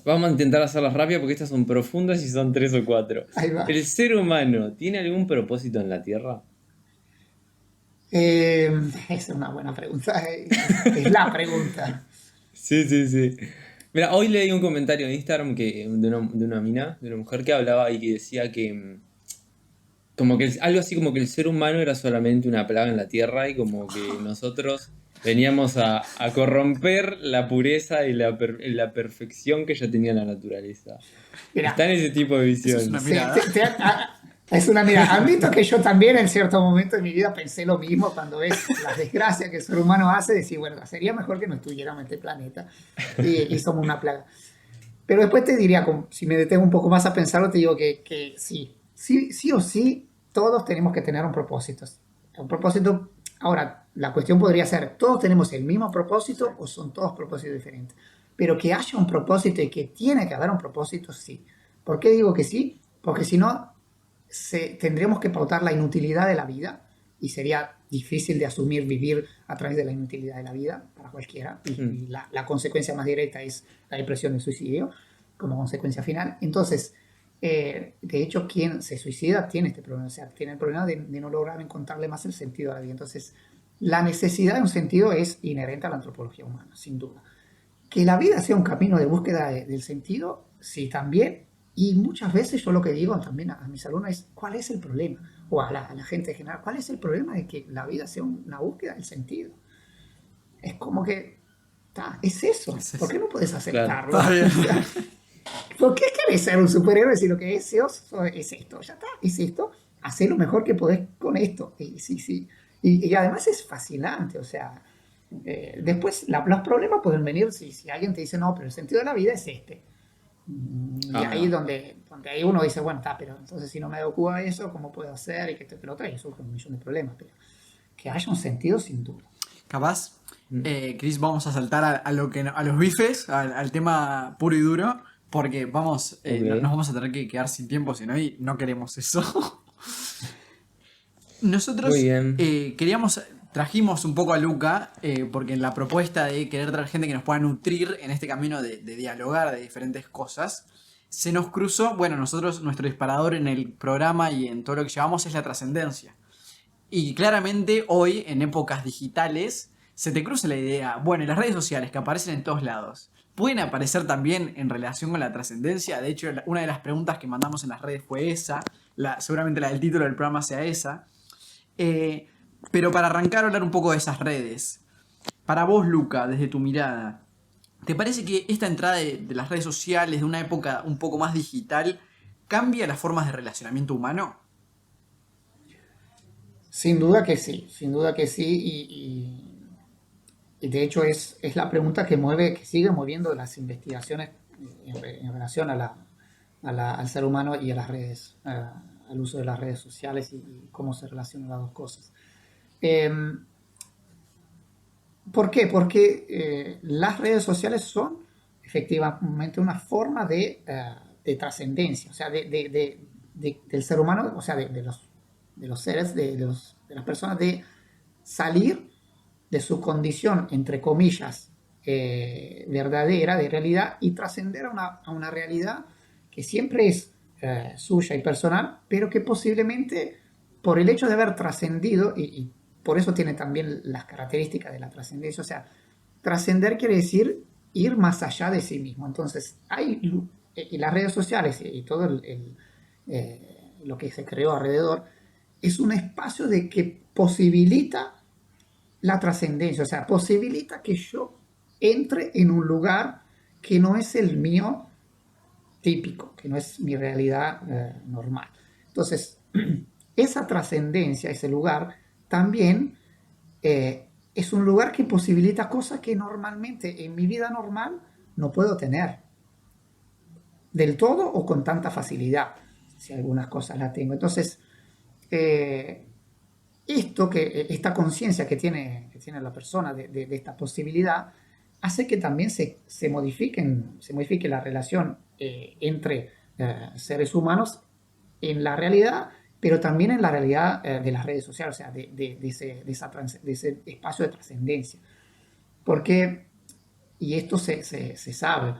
[SPEAKER 3] Vamos a intentar hacerlas rápidas porque estas son profundas y son 3 o 4.
[SPEAKER 4] Ahí va.
[SPEAKER 3] ¿El ser humano tiene algún propósito en la Tierra?
[SPEAKER 4] Esa es una buena pregunta. Es la pregunta.
[SPEAKER 3] Sí. Mira, hoy leí un comentario en Instagram de una mina, de una mujer que hablaba y que decía que como que algo así como que el ser humano era solamente una plaga en la Tierra y como que nosotros veníamos a corromper la pureza y la perfección que ya tenía la naturaleza.
[SPEAKER 4] Mirá,
[SPEAKER 3] Está en ese tipo de
[SPEAKER 2] Eso es
[SPEAKER 3] visión.
[SPEAKER 2] una
[SPEAKER 4] sí,
[SPEAKER 2] mirada.
[SPEAKER 4] Mira, admito que yo también en cierto momento de mi vida pensé lo mismo cuando ves las desgracias que el ser humano hace, decir, bueno, sería mejor que no estuviéramos en este planeta y somos una plaga. Pero después te diría, si me detengo un poco más a pensarlo, te digo que sí o sí, todos tenemos que tener un propósito. Un propósito, ahora, la cuestión podría ser, ¿todos tenemos el mismo propósito o son todos propósitos diferentes? Pero que haya un propósito y que tiene que haber un propósito, sí. ¿Por qué digo que sí? Porque si no, tendríamos que pautar la inutilidad de la vida y sería difícil de asumir vivir a través de la inutilidad de la vida para cualquiera. Y la consecuencia más directa es la depresión y el suicidio como consecuencia final. Entonces, de hecho, quien se suicida tiene este problema, o sea, tiene el problema de no lograr encontrarle más el sentido a la vida. Entonces, la necesidad de un sentido es inherente a la antropología humana, sin duda. Que la vida sea un camino de búsqueda del sentido, sí, también. Y muchas veces yo lo que digo también a mis alumnos es, ¿cuál es el problema? O a la gente en general, ¿cuál es el problema de que la vida sea una búsqueda del sentido? Es como que, es eso. ¿Por qué no puedes aceptarlo?
[SPEAKER 3] Claro.
[SPEAKER 4] ¿Por qué querés ser un superhéroe si lo que deseas es esto? Ya está, es esto. Hacé lo mejor que podés con esto. Sí. Y además es fascinante, o sea, después los problemas pueden venir si alguien te dice, no, pero el sentido de la vida es este. Y ahí es donde ahí uno dice, bueno, pero entonces si no me ocupa eso, ¿cómo puedo hacer? Y que esto y que lo otro, y surgen un millón de problemas. Pero que haya un sentido, sin duda.
[SPEAKER 2] Capaz, Chris, vamos a saltar a los bifes, al tema puro y duro, porque nos vamos a tener que quedar sin tiempo, si no, y no queremos eso. Nosotros
[SPEAKER 3] Muy bien.
[SPEAKER 2] trajimos un poco a Luca, porque en la propuesta de querer traer gente que nos pueda nutrir en este camino de dialogar de diferentes cosas, se nos cruzó, bueno, nuestro disparador en el programa y en todo lo que llevamos es la trascendencia. Y claramente hoy, en épocas digitales, se te cruza la idea, bueno, y las redes sociales que aparecen en todos lados, ¿pueden aparecer también en relación con la trascendencia? De hecho, una de las preguntas que mandamos en las redes fue esa, seguramente la del título del programa sea esa. Pero para arrancar a hablar un poco de esas redes, para vos, Luca, desde tu mirada, ¿te parece que esta entrada de las redes sociales, de una época un poco más digital, cambia las formas de relacionamiento humano?
[SPEAKER 4] Sin duda que sí, y de hecho es la pregunta que sigue moviendo las investigaciones en relación al ser humano y a las redes, al uso de las redes sociales y cómo se relacionan las dos cosas. ¿Por qué? Porque las redes sociales son efectivamente una forma de trascendencia, o sea, del ser humano, o sea, de los seres, de las personas, de salir de su condición, entre comillas, verdadera, de realidad, y trascender a una realidad que siempre es suya y personal, pero que posiblemente por el hecho de haber trascendido, y por eso tiene también las características de la trascendencia, o sea, trascender quiere decir ir más allá de sí mismo. Entonces, y las redes sociales y todo lo que se creó alrededor es un espacio de que posibilita la trascendencia, o sea, posibilita que yo entre en un lugar que no es el mío típico, que no es mi realidad normal. Entonces, esa trascendencia, ese lugar, también es un lugar que posibilita cosas que normalmente en mi vida normal no puedo tener del todo o con tanta facilidad, si algunas cosas las tengo. Entonces, esta conciencia que tiene la persona de esta posibilidad hace que también se modifique la relación entre seres humanos en la realidad, pero también en la realidad de las redes sociales, o sea, de ese espacio de trascendencia. Porque, y esto se sabe,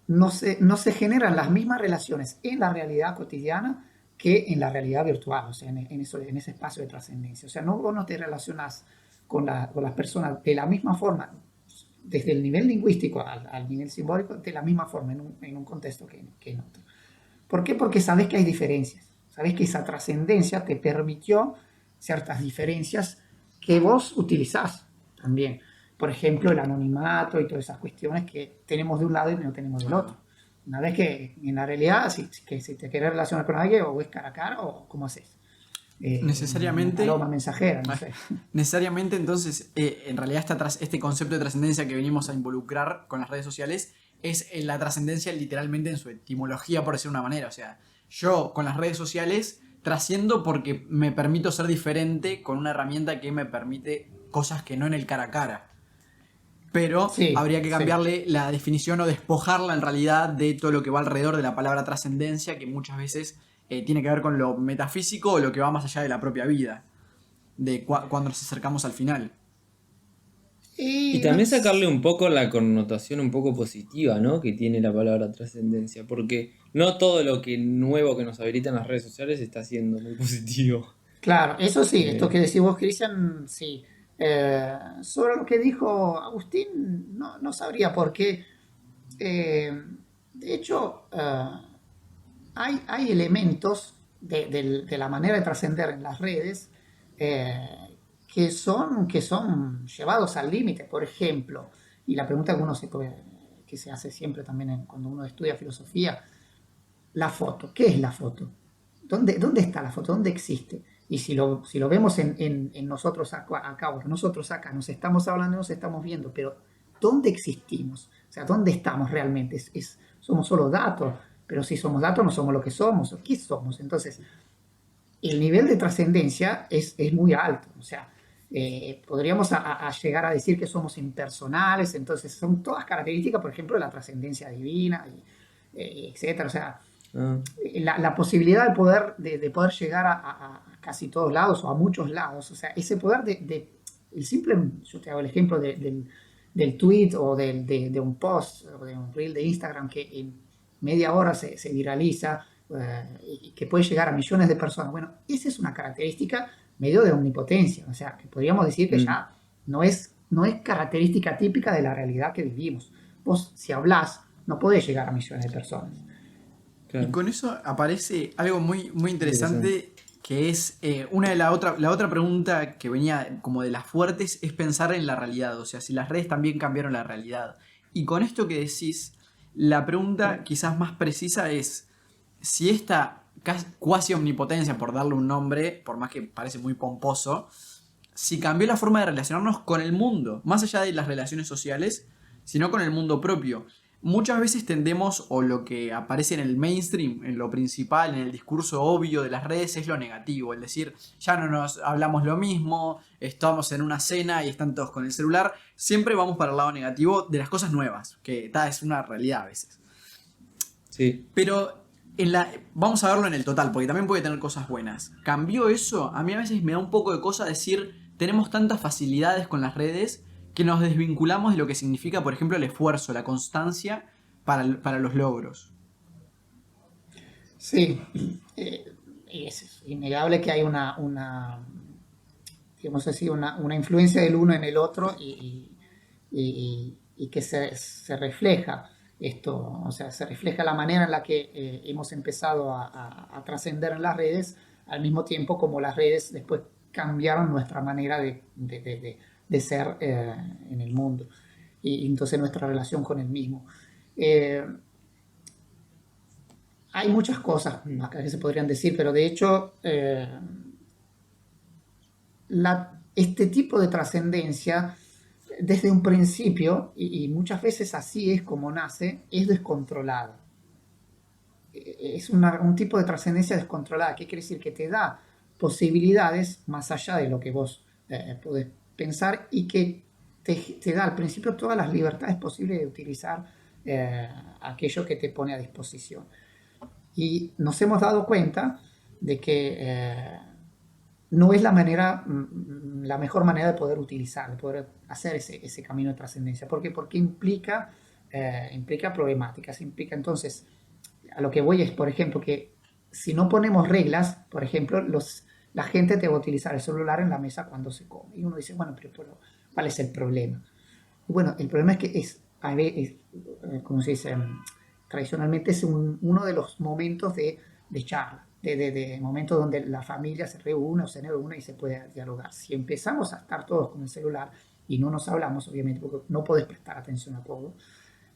[SPEAKER 4] no se generan las mismas relaciones en la realidad cotidiana que en la realidad virtual, o sea, en ese espacio de trascendencia. O sea, vos no te relacionas con las personas de la misma forma, desde el nivel lingüístico al nivel simbólico, de la misma forma en un contexto que en otro. ¿Por qué? Porque sabes que hay diferencias. Sabes que esa trascendencia te permitió ciertas diferencias que vos utilizás también. Por ejemplo, el anonimato y todas esas cuestiones que tenemos de un lado y no tenemos del otro. Una vez que en la realidad, si te quieres relacionar con alguien, o es cara a cara o cómo haces.
[SPEAKER 2] Necesariamente.
[SPEAKER 4] Una paloma mensajera, no sé.
[SPEAKER 2] Necesariamente, entonces, en realidad este concepto de trascendencia que venimos a involucrar con las redes sociales es la trascendencia literalmente en su etimología, por decir una manera. O sea, yo con las redes sociales trasciendo porque me permito ser diferente con una herramienta que me permite cosas que no en el cara a cara. Pero
[SPEAKER 4] Sí,
[SPEAKER 2] habría que
[SPEAKER 4] sí.
[SPEAKER 2] cambiarle la definición o despojarla en realidad de todo lo que va alrededor de la palabra trascendencia, que muchas veces tiene que ver con lo metafísico o lo que va más allá de la propia vida, de cuando nos acercamos al final.
[SPEAKER 3] Y
[SPEAKER 4] Y no
[SPEAKER 3] también
[SPEAKER 4] es-
[SPEAKER 3] sacarle un poco la connotación un poco positiva, ¿no? Que tiene la palabra trascendencia, porque no todo lo que nuevo que nos habilitan las redes sociales está siendo muy positivo.
[SPEAKER 4] Claro, eso sí, esto
[SPEAKER 3] Eh,
[SPEAKER 4] que decís vos, Cristian, sí. Sobre lo que dijo Agustín, no sabría por qué. De hecho, hay elementos de la manera de trascender en las redes que son llevados al límite. Por ejemplo, y la pregunta que se hace siempre también cuando uno estudia filosofía, la foto. ¿Qué es la foto? ¿Dónde está la foto? ¿Dónde existe? Y si lo vemos en nosotros acá, o que nosotros acá nos estamos hablando, nos estamos viendo, pero ¿dónde existimos? O sea, ¿dónde estamos realmente? Somos solo datos, pero si somos datos no somos lo que somos. ¿Qué somos? Entonces, el nivel de trascendencia es muy alto. O sea, podríamos a llegar a decir que somos impersonales, entonces son todas características, por ejemplo, de la trascendencia divina, etcétera. O sea,
[SPEAKER 3] ah,
[SPEAKER 4] la posibilidad de poder llegar a casi todos lados o a muchos lados, o sea, ese poder el simple, yo te hago el ejemplo del tweet o de un post o de un reel de Instagram que en media hora se viraliza y que puede llegar a millones de personas. Bueno, esa es una característica medio de omnipotencia, o sea, que podríamos decir que
[SPEAKER 3] mm,
[SPEAKER 4] ya no es característica típica de la realidad que vivimos. Vos, si hablás, no podés llegar a millones de personas.
[SPEAKER 2] Y
[SPEAKER 3] claro,
[SPEAKER 2] con eso aparece algo muy, muy
[SPEAKER 3] interesante.
[SPEAKER 2] interesante, que es una de la otra pregunta que venía como de las fuertes es pensar en la realidad, o sea, si las redes también cambiaron la realidad. Y con esto que decís, la pregunta quizás más precisa es si esta cuasi omnipotencia, por darle un nombre, por más que parece muy pomposo, si cambió la forma de relacionarnos con el mundo, más allá de las relaciones sociales, sino con el mundo propio. Muchas veces tendemos, o lo que aparece en el mainstream, en lo principal, en el discurso obvio de las redes, es lo negativo. Es decir, ya no nos hablamos lo mismo, estamos en una cena y están todos con el celular. Siempre vamos para el lado negativo de las cosas nuevas, que es una realidad a veces.
[SPEAKER 3] Sí.
[SPEAKER 2] Pero vamos a verlo en el total, porque también puede tener cosas buenas. ¿Cambió eso? A mí a veces me da un poco de cosa decir, tenemos tantas facilidades con las redes que nos desvinculamos de lo que significa, por ejemplo, el esfuerzo, la constancia para los logros.
[SPEAKER 4] Sí, es innegable que hay digamos así, una influencia del uno en el otro y que se refleja esto, o sea, se refleja la manera en la que hemos empezado a trascender en las redes, al mismo tiempo como las redes después cambiaron nuestra manera de ser en el mundo y entonces nuestra relación con el mismo. Eh, Hay muchas cosas acá que se podrían decir, pero de hecho este tipo de trascendencia desde un principio, y muchas veces así es como nace, es descontrolada. Es un tipo de trascendencia descontrolada. ¿Qué quiere decir? Que te da posibilidades más allá de lo que vos podés pensar y que te da al principio todas las libertades posibles de utilizar aquello que te pone a disposición. Y nos hemos dado cuenta de que no es la mejor manera de poder utilizar, de poder hacer ese camino de trascendencia. ¿Por qué? Porque implica problemáticas, implica entonces, a lo que voy es, por ejemplo, que si no ponemos reglas, por ejemplo, la gente te va a utilizar el celular en la mesa cuando se come. Y uno dice, bueno, pero ¿cuál es el problema? Y bueno, el problema es que como se dice, tradicionalmente es uno de los momentos de charla, de momentos donde la familia se reúne o se reúne y se puede dialogar. Si empezamos a estar todos con el celular y no nos hablamos, obviamente, porque no podés prestar atención a todo,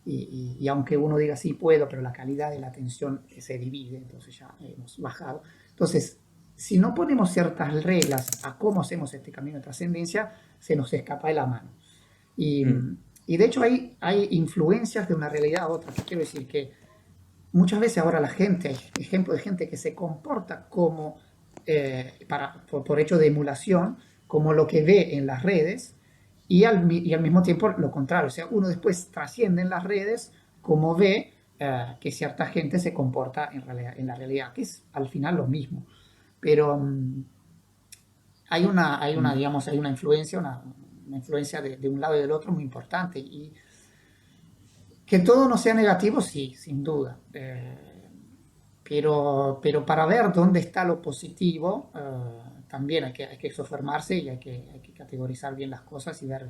[SPEAKER 4] y aunque uno diga sí puedo, pero la calidad de la atención se divide, entonces ya hemos bajado. Entonces, si no ponemos ciertas reglas a cómo hacemos este camino de trascendencia, se nos escapa de la mano. Y,
[SPEAKER 3] Mm.
[SPEAKER 4] y de hecho hay influencias de una realidad a otra. ¿Qué quiero decir? Que muchas veces ahora la gente, hay ejemplos de gente que se comporta como, por hecho de emulación, como lo que ve en las redes, y al mismo tiempo lo contrario. O sea, uno después trasciende en las redes como ve que cierta gente se comporta en la realidad, que es al final lo mismo. Pero digamos, hay una influencia, una influencia de un lado y del otro muy importante. Y que todo no sea negativo, sí, sin duda. Pero para ver dónde está lo positivo, también hay que formarse y hay que categorizar bien las cosas y ver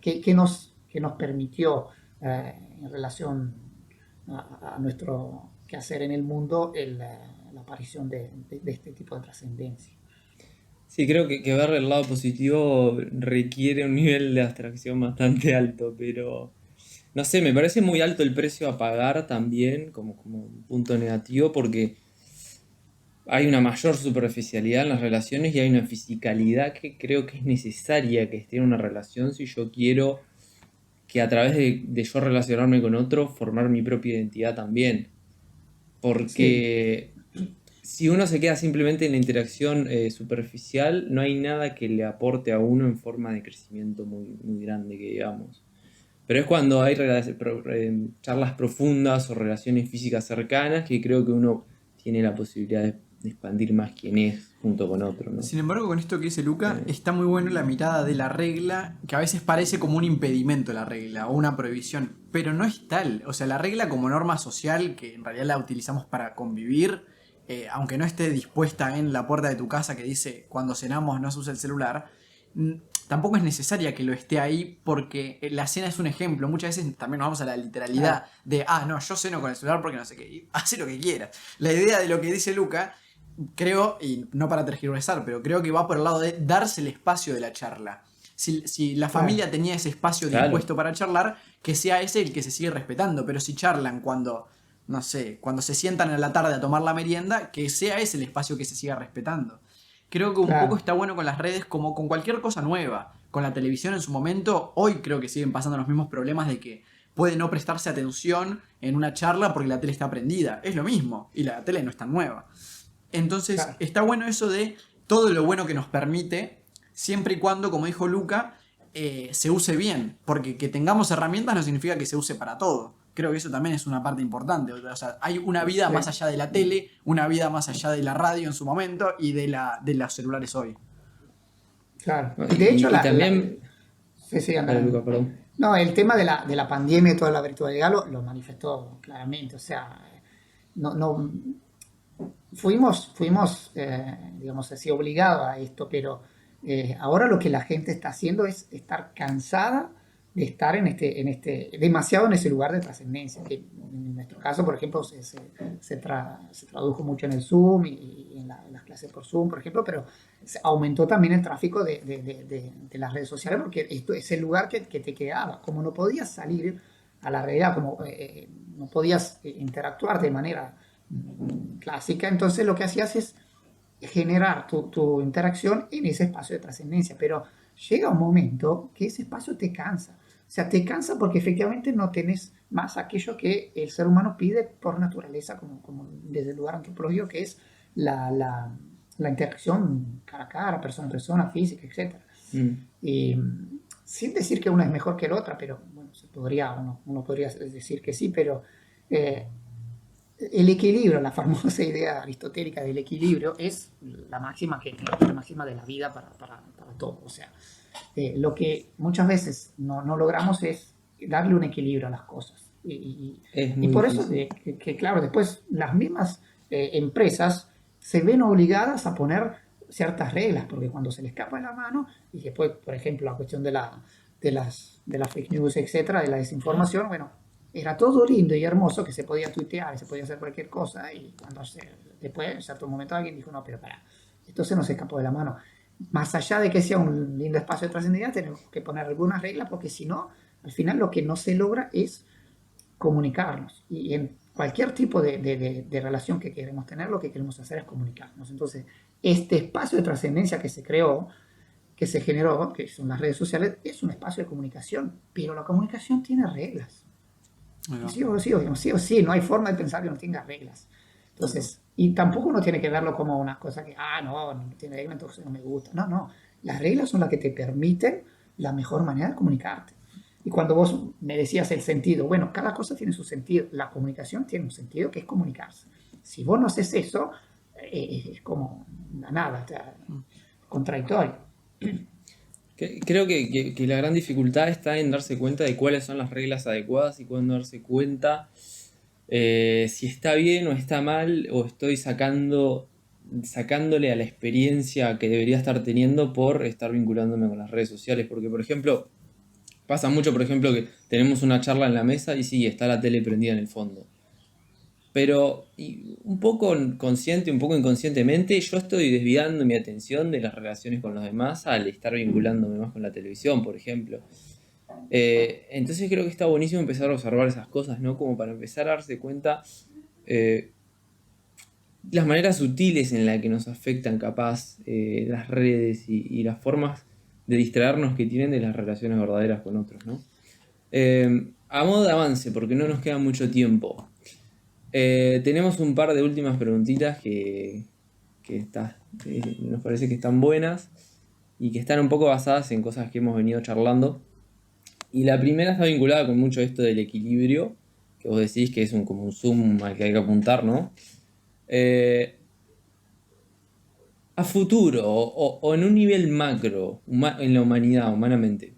[SPEAKER 4] qué nos permitió en relación a nuestro quehacer en el mundo la aparición de este tipo de trascendencia.
[SPEAKER 3] Sí, creo que ver el lado positivo requiere un nivel de abstracción bastante alto, pero no sé, me parece muy alto el precio a pagar también como un punto negativo porque hay una mayor superficialidad en las relaciones y hay una fisicalidad que creo que es necesaria que esté en una relación si yo quiero que a través de yo relacionarme con otro, formar mi propia identidad también.
[SPEAKER 4] Sí,
[SPEAKER 3] Porque si uno se queda simplemente en la interacción superficial, no hay nada que le aporte a uno en forma de crecimiento muy grande, que digamos. Pero es cuando hay charlas profundas o relaciones físicas cercanas que creo que uno tiene la posibilidad de expandir más quién es junto con otro, ¿no?
[SPEAKER 2] Sin embargo, con esto que dice Luca,
[SPEAKER 3] Eh,
[SPEAKER 2] está muy bueno la mirada de la regla, que a veces parece como un impedimento la regla o una prohibición, pero no es tal. O sea, la regla como norma social, que en realidad la utilizamos para convivir, aunque no esté dispuesta en la puerta de tu casa que dice cuando cenamos no se usa el celular, mm, tampoco es necesaria que lo esté ahí porque la cena es un ejemplo. Muchas veces también nos vamos a la literalidad
[SPEAKER 4] claro,
[SPEAKER 2] de, no, yo ceno con el celular porque no sé qué, y hace lo que quieras. La idea de lo que dice Luca creo, y no para tergiversar, pero creo que va por el lado de darse el espacio de la charla. Si la
[SPEAKER 4] claro.
[SPEAKER 2] familia tenía ese espacio
[SPEAKER 3] claro.
[SPEAKER 2] dispuesto para charlar, que sea ese el que se sigue respetando. Pero si charlan cuando, no sé, cuando se sientan en la tarde a tomar la merienda, que sea ese el espacio que se siga respetando. Creo que un poco
[SPEAKER 4] Claro,
[SPEAKER 2] está bueno con las redes como con cualquier cosa nueva. Con la televisión en su momento, hoy creo que siguen pasando los mismos problemas de que puede no prestarse atención en una charla porque la tele está prendida. Es lo mismo, y la tele no es tan nueva. Entonces,
[SPEAKER 4] claro,
[SPEAKER 2] está bueno eso de todo lo bueno que nos permite, siempre y cuando, como dijo Luca, se use bien. Porque que tengamos herramientas no significa que se use para todo. Creo que eso también es una parte importante. O sea, hay una vida
[SPEAKER 4] sí,
[SPEAKER 2] más allá de la tele, una vida más allá de la radio en su momento y de los celulares hoy.
[SPEAKER 4] claro.
[SPEAKER 3] ¿No?
[SPEAKER 4] Y de hecho,
[SPEAKER 3] Y también,
[SPEAKER 4] sí, sí,
[SPEAKER 3] dale
[SPEAKER 4] anda.
[SPEAKER 3] Luca, perdón.
[SPEAKER 4] No, el tema de la pandemia y toda la virtualidad lo manifestó claramente. O sea, no, fuimos digamos así, obligados a esto, pero ahora lo que la gente está haciendo es estar cansada de estar demasiado en ese lugar de trascendencia, que en nuestro caso, por ejemplo, se tradujo mucho en el Zoom y en las clases por Zoom, por ejemplo, pero aumentó también el tráfico de las redes sociales porque esto es el lugar que te quedaba. Como no podías salir a la realidad, como no podías interactuar de manera clásica, entonces lo que hacías es generar tu interacción en ese espacio de trascendencia, pero llega un momento que ese espacio te cansa. O sea, te cansa porque efectivamente no tenés más aquello que el ser humano pide por naturaleza, como desde el lugar antropológico, que es la interacción cara a cara, persona a persona, física, etcétera.
[SPEAKER 3] Mm.
[SPEAKER 4] Y sin decir que una es mejor que la otra, pero bueno, uno podría decir que sí, pero eh, el equilibrio, la famosa idea aristotélica del equilibrio, es la máxima de la vida para todo. O sea, lo que muchas veces no logramos es darle un equilibrio a las cosas.
[SPEAKER 3] Es
[SPEAKER 4] Y
[SPEAKER 3] muy
[SPEAKER 4] por eso,
[SPEAKER 3] difícil.
[SPEAKER 4] claro, después las mismas empresas se ven obligadas a poner ciertas reglas, porque cuando se les escapa de la mano, y después, por ejemplo, la cuestión de las fake news, etcétera, de la desinformación, bueno, era todo lindo y hermoso que se podía tuitear, se podía hacer cualquier cosa, y después, en cierto momento, alguien dijo, no, pero para, esto se nos escapó de la mano. Más allá de que sea un lindo espacio de trascendencia, tenemos que poner algunas reglas, porque si no, al final lo que no se logra es comunicarnos. Y en cualquier tipo de relación que queremos tener, lo que queremos hacer es comunicarnos. Entonces, este espacio de trascendencia que se creó, que se generó, que son las redes sociales, es un espacio de comunicación, pero la comunicación tiene reglas. Sí o sí, no hay forma de pensar que no tenga reglas. Entonces, y tampoco uno tiene que verlo como una cosa que, no tiene reglas, entonces no me gusta. No, las reglas son las que te permiten la mejor manera de comunicarte. Y cuando vos me decías el sentido, bueno, cada cosa tiene su sentido. La comunicación tiene un sentido que es comunicarse. Si vos no haces eso, es como nada, contradictorio.
[SPEAKER 3] Creo que la gran dificultad está en darse cuenta de cuáles son las reglas adecuadas y cuándo darse cuenta si está bien o está mal o estoy sacándole a la experiencia que debería estar teniendo por estar vinculándome con las redes sociales. Porque, por ejemplo, pasa mucho, por ejemplo, que tenemos una charla en la mesa y sí, está la tele prendida en el fondo. Pero un poco consciente, un poco inconscientemente, yo estoy desviando mi atención de las relaciones con los demás al estar vinculándome más con la televisión, por ejemplo. Entonces creo que está buenísimo empezar a observar esas cosas, ¿no? Como para empezar a darse cuenta las maneras sutiles en las que nos afectan capaz las redes y las formas de distraernos que tienen de las relaciones verdaderas con otros, ¿no? A modo de avance, porque no nos queda mucho tiempo. Tenemos un par de últimas preguntitas que nos parece que están buenas y que están un poco basadas en cosas que hemos venido charlando. Y la primera está vinculada con mucho esto del equilibrio, que vos decís que es como un zoom al que hay que apuntar, ¿no? A futuro o en un nivel macro, en la humanidad, humanamente,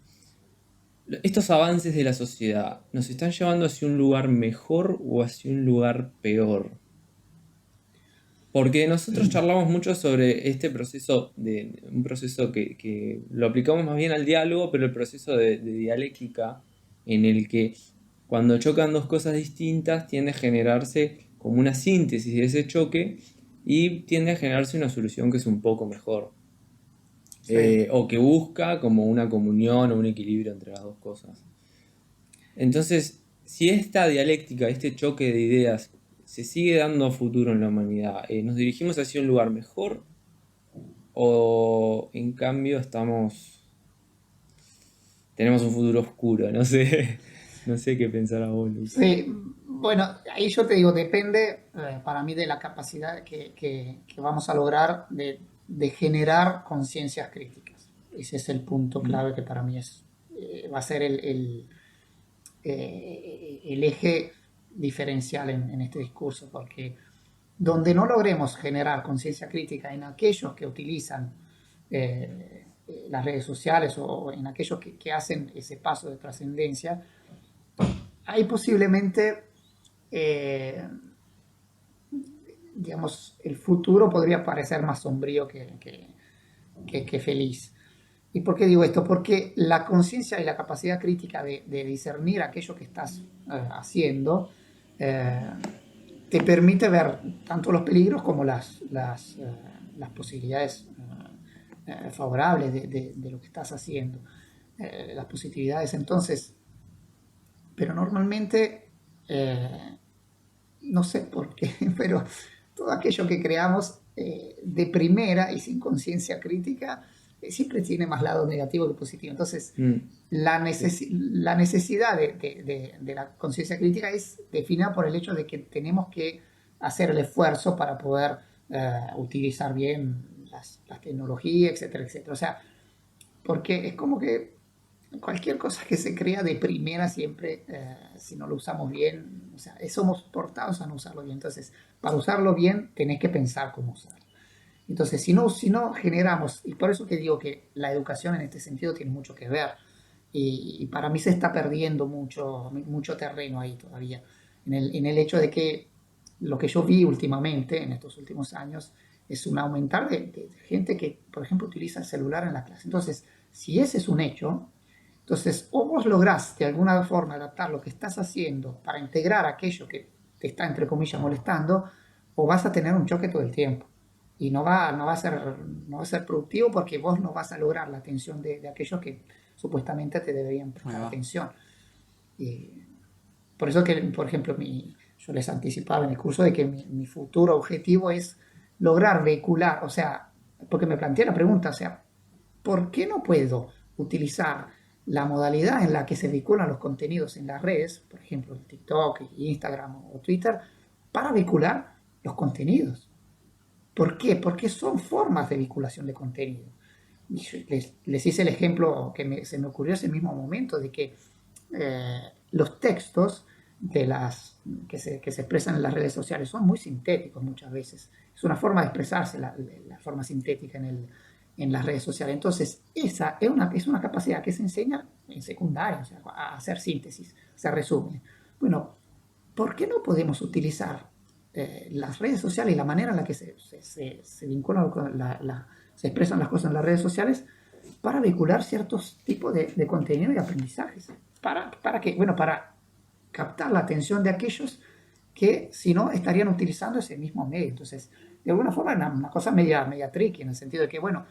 [SPEAKER 3] ¿estos avances de la sociedad nos están llevando hacia un lugar mejor o hacia un lugar peor? Porque nosotros charlamos mucho sobre este proceso, un proceso que lo aplicamos más bien al diálogo, pero el proceso de dialéctica en el que cuando chocan dos cosas distintas tiende a generarse como una síntesis de ese choque y tiende a generarse una solución que es un poco mejor.
[SPEAKER 4] Sí.
[SPEAKER 3] O que busca como una comunión o un equilibrio entre las dos cosas. Entonces, si esta dialéctica, este choque de ideas se sigue dando a futuro en la humanidad, ¿nos dirigimos hacia un lugar mejor? ¿O en cambio tenemos un futuro oscuro? No sé, no sé qué pensar a vos, Lucas.
[SPEAKER 4] Sí, bueno, ahí yo te digo, depende para mí de la capacidad que vamos a lograr de generar conciencias críticas. Ese es el punto clave que para mí va a ser el eje diferencial en este discurso, porque donde no logremos generar conciencia crítica en aquellos que utilizan las redes sociales o en aquellos que hacen ese paso de trascendencia, ahí posiblemente, digamos, el futuro podría parecer más sombrío que feliz. ¿Y por qué digo esto? Porque la conciencia y la capacidad crítica de discernir aquello que estás haciendo te permite ver tanto los peligros como las posibilidades favorables de lo que estás haciendo, las positividades. Entonces, pero normalmente, no sé por qué, pero todo aquello que creamos de primera y sin conciencia crítica siempre tiene más lado negativo que positivo. Entonces, la necesidad de la conciencia crítica es definida por el hecho de que tenemos que hacer el esfuerzo para poder utilizar bien las tecnologías, etcétera, etcétera. O sea, porque es como que cualquier cosa que se crea de primera siempre, si no lo usamos bien, o sea, somos portados a no usarlo bien. Entonces, para usarlo bien, tenés que pensar cómo usarlo. Entonces, si no generamos, y por eso te digo que la educación en este sentido tiene mucho que ver, y para mí se está perdiendo mucho terreno ahí todavía, en el hecho de que lo que yo vi últimamente, en estos últimos años, es un aumentar de gente que, por ejemplo, utiliza el celular en la clase. Entonces, si ese es un hecho, entonces o vos lográs de alguna forma adaptar lo que estás haciendo para integrar aquello que te está, entre comillas, molestando, o vas a tener un choque todo el tiempo. Y no va a ser productivo porque vos no vas a lograr la atención de aquellos que supuestamente te deberían prestar atención. por eso que, por ejemplo, yo les anticipaba en el curso de que mi futuro objetivo es lograr vehicular, o sea, porque me planteé la pregunta, o sea, ¿por qué no puedo utilizar la modalidad en la que se vinculan los contenidos en las redes, por ejemplo, TikTok, Instagram o Twitter, para vincular los contenidos? ¿Por qué? Porque son formas de vinculación de contenido. Y les hice el ejemplo se me ocurrió ese mismo momento de que los textos que se expresan en las redes sociales son muy sintéticos muchas veces. Es una forma de expresarse la forma sintética en las redes sociales. Entonces, esa es una capacidad que se enseña en secundaria, o sea, a hacer síntesis, se resume. Bueno, ¿por qué no podemos utilizar las redes sociales y la manera en la que se vinculan, se expresan las cosas en las redes sociales para vincular ciertos tipos de contenido y aprendizajes? ¿Para qué? Bueno, para captar la atención de aquellos que si no estarían utilizando ese mismo medio. Entonces, de alguna forma es una cosa media tricky, en el sentido de que, bueno,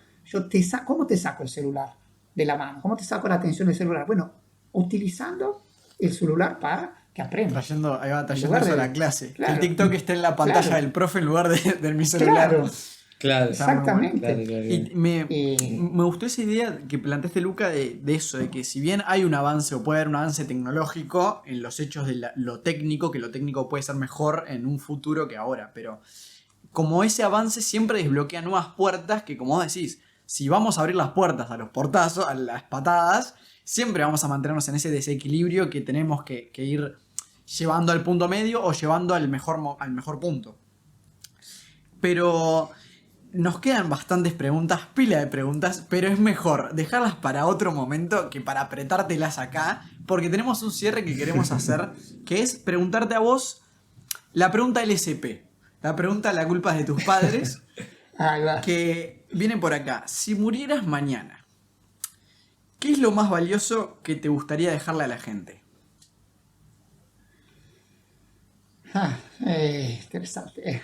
[SPEAKER 4] ¿cómo te saco el celular de la mano? ¿Cómo te saco la atención del celular? Bueno, utilizando el celular para que aprendas.
[SPEAKER 2] Trayendo
[SPEAKER 4] lugar
[SPEAKER 2] eso a
[SPEAKER 4] de-
[SPEAKER 2] la clase.
[SPEAKER 4] claro.
[SPEAKER 2] Que el TikTok esté en la pantalla
[SPEAKER 4] Claro.
[SPEAKER 2] del profe en lugar de mi celular.
[SPEAKER 4] Claro,
[SPEAKER 3] Claro,
[SPEAKER 4] exactamente.
[SPEAKER 3] claro, claro.
[SPEAKER 2] Y
[SPEAKER 4] Y-
[SPEAKER 2] me gustó esa idea que planteaste, Luca, de eso, de que si bien hay un avance o puede haber un avance tecnológico en los hechos de lo técnico, que lo técnico puede ser mejor en un futuro que ahora, pero como ese avance siempre desbloquea nuevas puertas que, como vos decís, si vamos a abrir las puertas a los portazos, a las patadas, siempre vamos a mantenernos en ese desequilibrio que tenemos que ir llevando al punto medio o llevando al mejor punto. Pero nos quedan bastantes preguntas, pila de preguntas, pero es mejor dejarlas para otro momento que para apretártelas acá, porque tenemos un cierre que queremos hacer, que es preguntarte a vos la pregunta LSP, la pregunta la culpa es de tus padres,
[SPEAKER 4] Ahí va.
[SPEAKER 2] que viene por acá. Si murieras mañana, ¿qué es lo más valioso que te gustaría dejarle a la gente?
[SPEAKER 4] Interesante.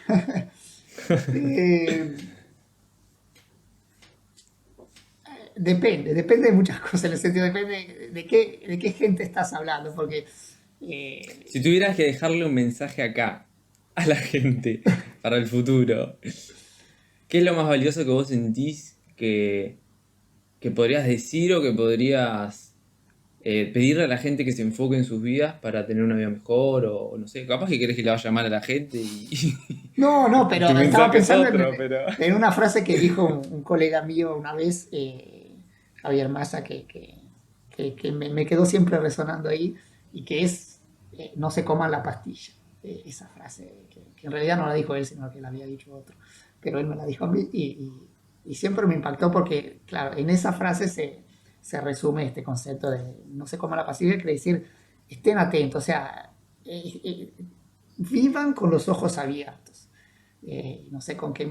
[SPEAKER 4] Eh, depende de muchas cosas, en el sentido, depende de qué gente estás hablando, porque
[SPEAKER 3] Si tuvieras que dejarle un mensaje acá a la gente para el futuro, ¿qué es lo más valioso que vos sentís que podrías decir o que podrías pedirle a la gente que se enfoque en sus vidas para tener una vida mejor? O no sé, capaz que querés que le vaya mal a la gente
[SPEAKER 4] no, pero
[SPEAKER 3] Tu
[SPEAKER 4] estaba
[SPEAKER 3] mensaje es
[SPEAKER 4] pensando
[SPEAKER 3] otro, pero-
[SPEAKER 4] en una frase que dijo un colega mío una vez, Javier Massa, que me quedó siempre resonando ahí, y que es, no se coman la pastilla. Esa frase, que en realidad no la dijo él, sino que la había dicho otro, pero él me la dijo a mí, y siempre me impactó porque, claro, en esa frase se resume este concepto de no se coman la pastilla, quiere decir, estén atentos, o sea, vivan con los ojos abiertos. No sé con qué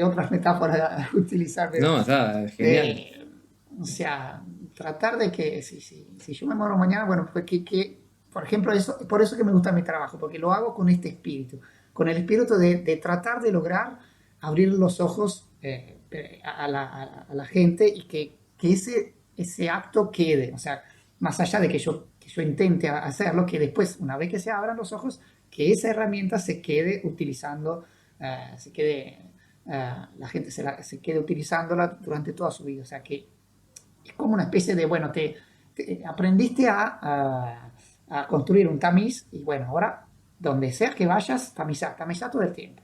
[SPEAKER 4] otras metáforas utilizar, pero
[SPEAKER 3] No, está genial.
[SPEAKER 4] o sea, tratar de que si yo me muero mañana, bueno, pues por ejemplo, por eso que me gusta mi trabajo, porque lo hago con este espíritu, con el espíritu de tratar de lograr abrir los ojos a la gente y que ese acto quede, o sea, más allá de que yo intente hacerlo, que después, una vez que se abran los ojos, que esa herramienta se quede utilizando, la gente se quede utilizándola durante toda su vida. O sea, que es como una especie de, bueno, aprendiste a construir un tamiz y bueno, ahora donde sea que vayas, tamiza todo el tiempo.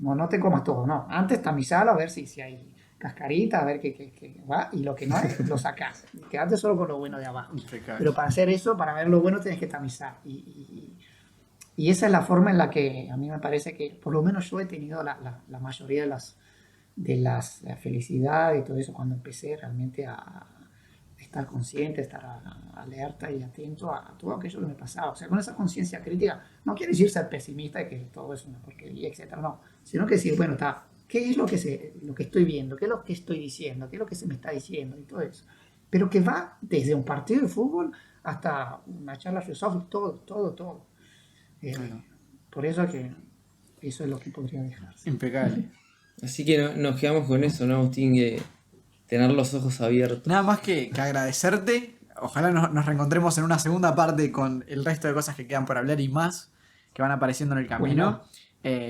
[SPEAKER 4] No te comas todo, no. Antes tamizalo a ver si hay cascarita, a ver qué va, y lo que no hay, lo sacás. Quedate solo con lo bueno de abajo. Pero para hacer eso, para ver lo bueno, tienes que tamizar. Y esa es la forma en la que a mí me parece que, por lo menos yo he tenido la mayoría de las felicidades y todo eso cuando empecé realmente a estar consciente, estar alerta y atento a todo aquello que me pasaba. O sea, con esa conciencia crítica, no quiere decir ser pesimista y que todo es una porquería, etcétera, no. Sino que decir, bueno, ¿qué es lo que estoy viendo? ¿Qué es lo que estoy diciendo? ¿Qué es lo que se me está diciendo? Y todo eso. Pero que va desde un partido de fútbol hasta una charla filosófica, todo. Por eso que eso es lo que podría dejarse.
[SPEAKER 2] Impecable.
[SPEAKER 3] Así que nos quedamos con eso, ¿no, Agustín? Que tener los ojos abiertos.
[SPEAKER 2] Nada más que agradecerte ojalá nos reencontremos en una segunda parte con el resto de cosas que quedan por hablar y más que van apareciendo en el camino.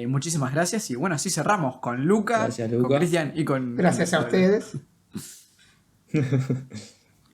[SPEAKER 2] Muchísimas gracias y bueno, así cerramos con Luca,
[SPEAKER 3] Gracias, Luca.
[SPEAKER 2] con Cristian y con...
[SPEAKER 4] Gracias a ustedes.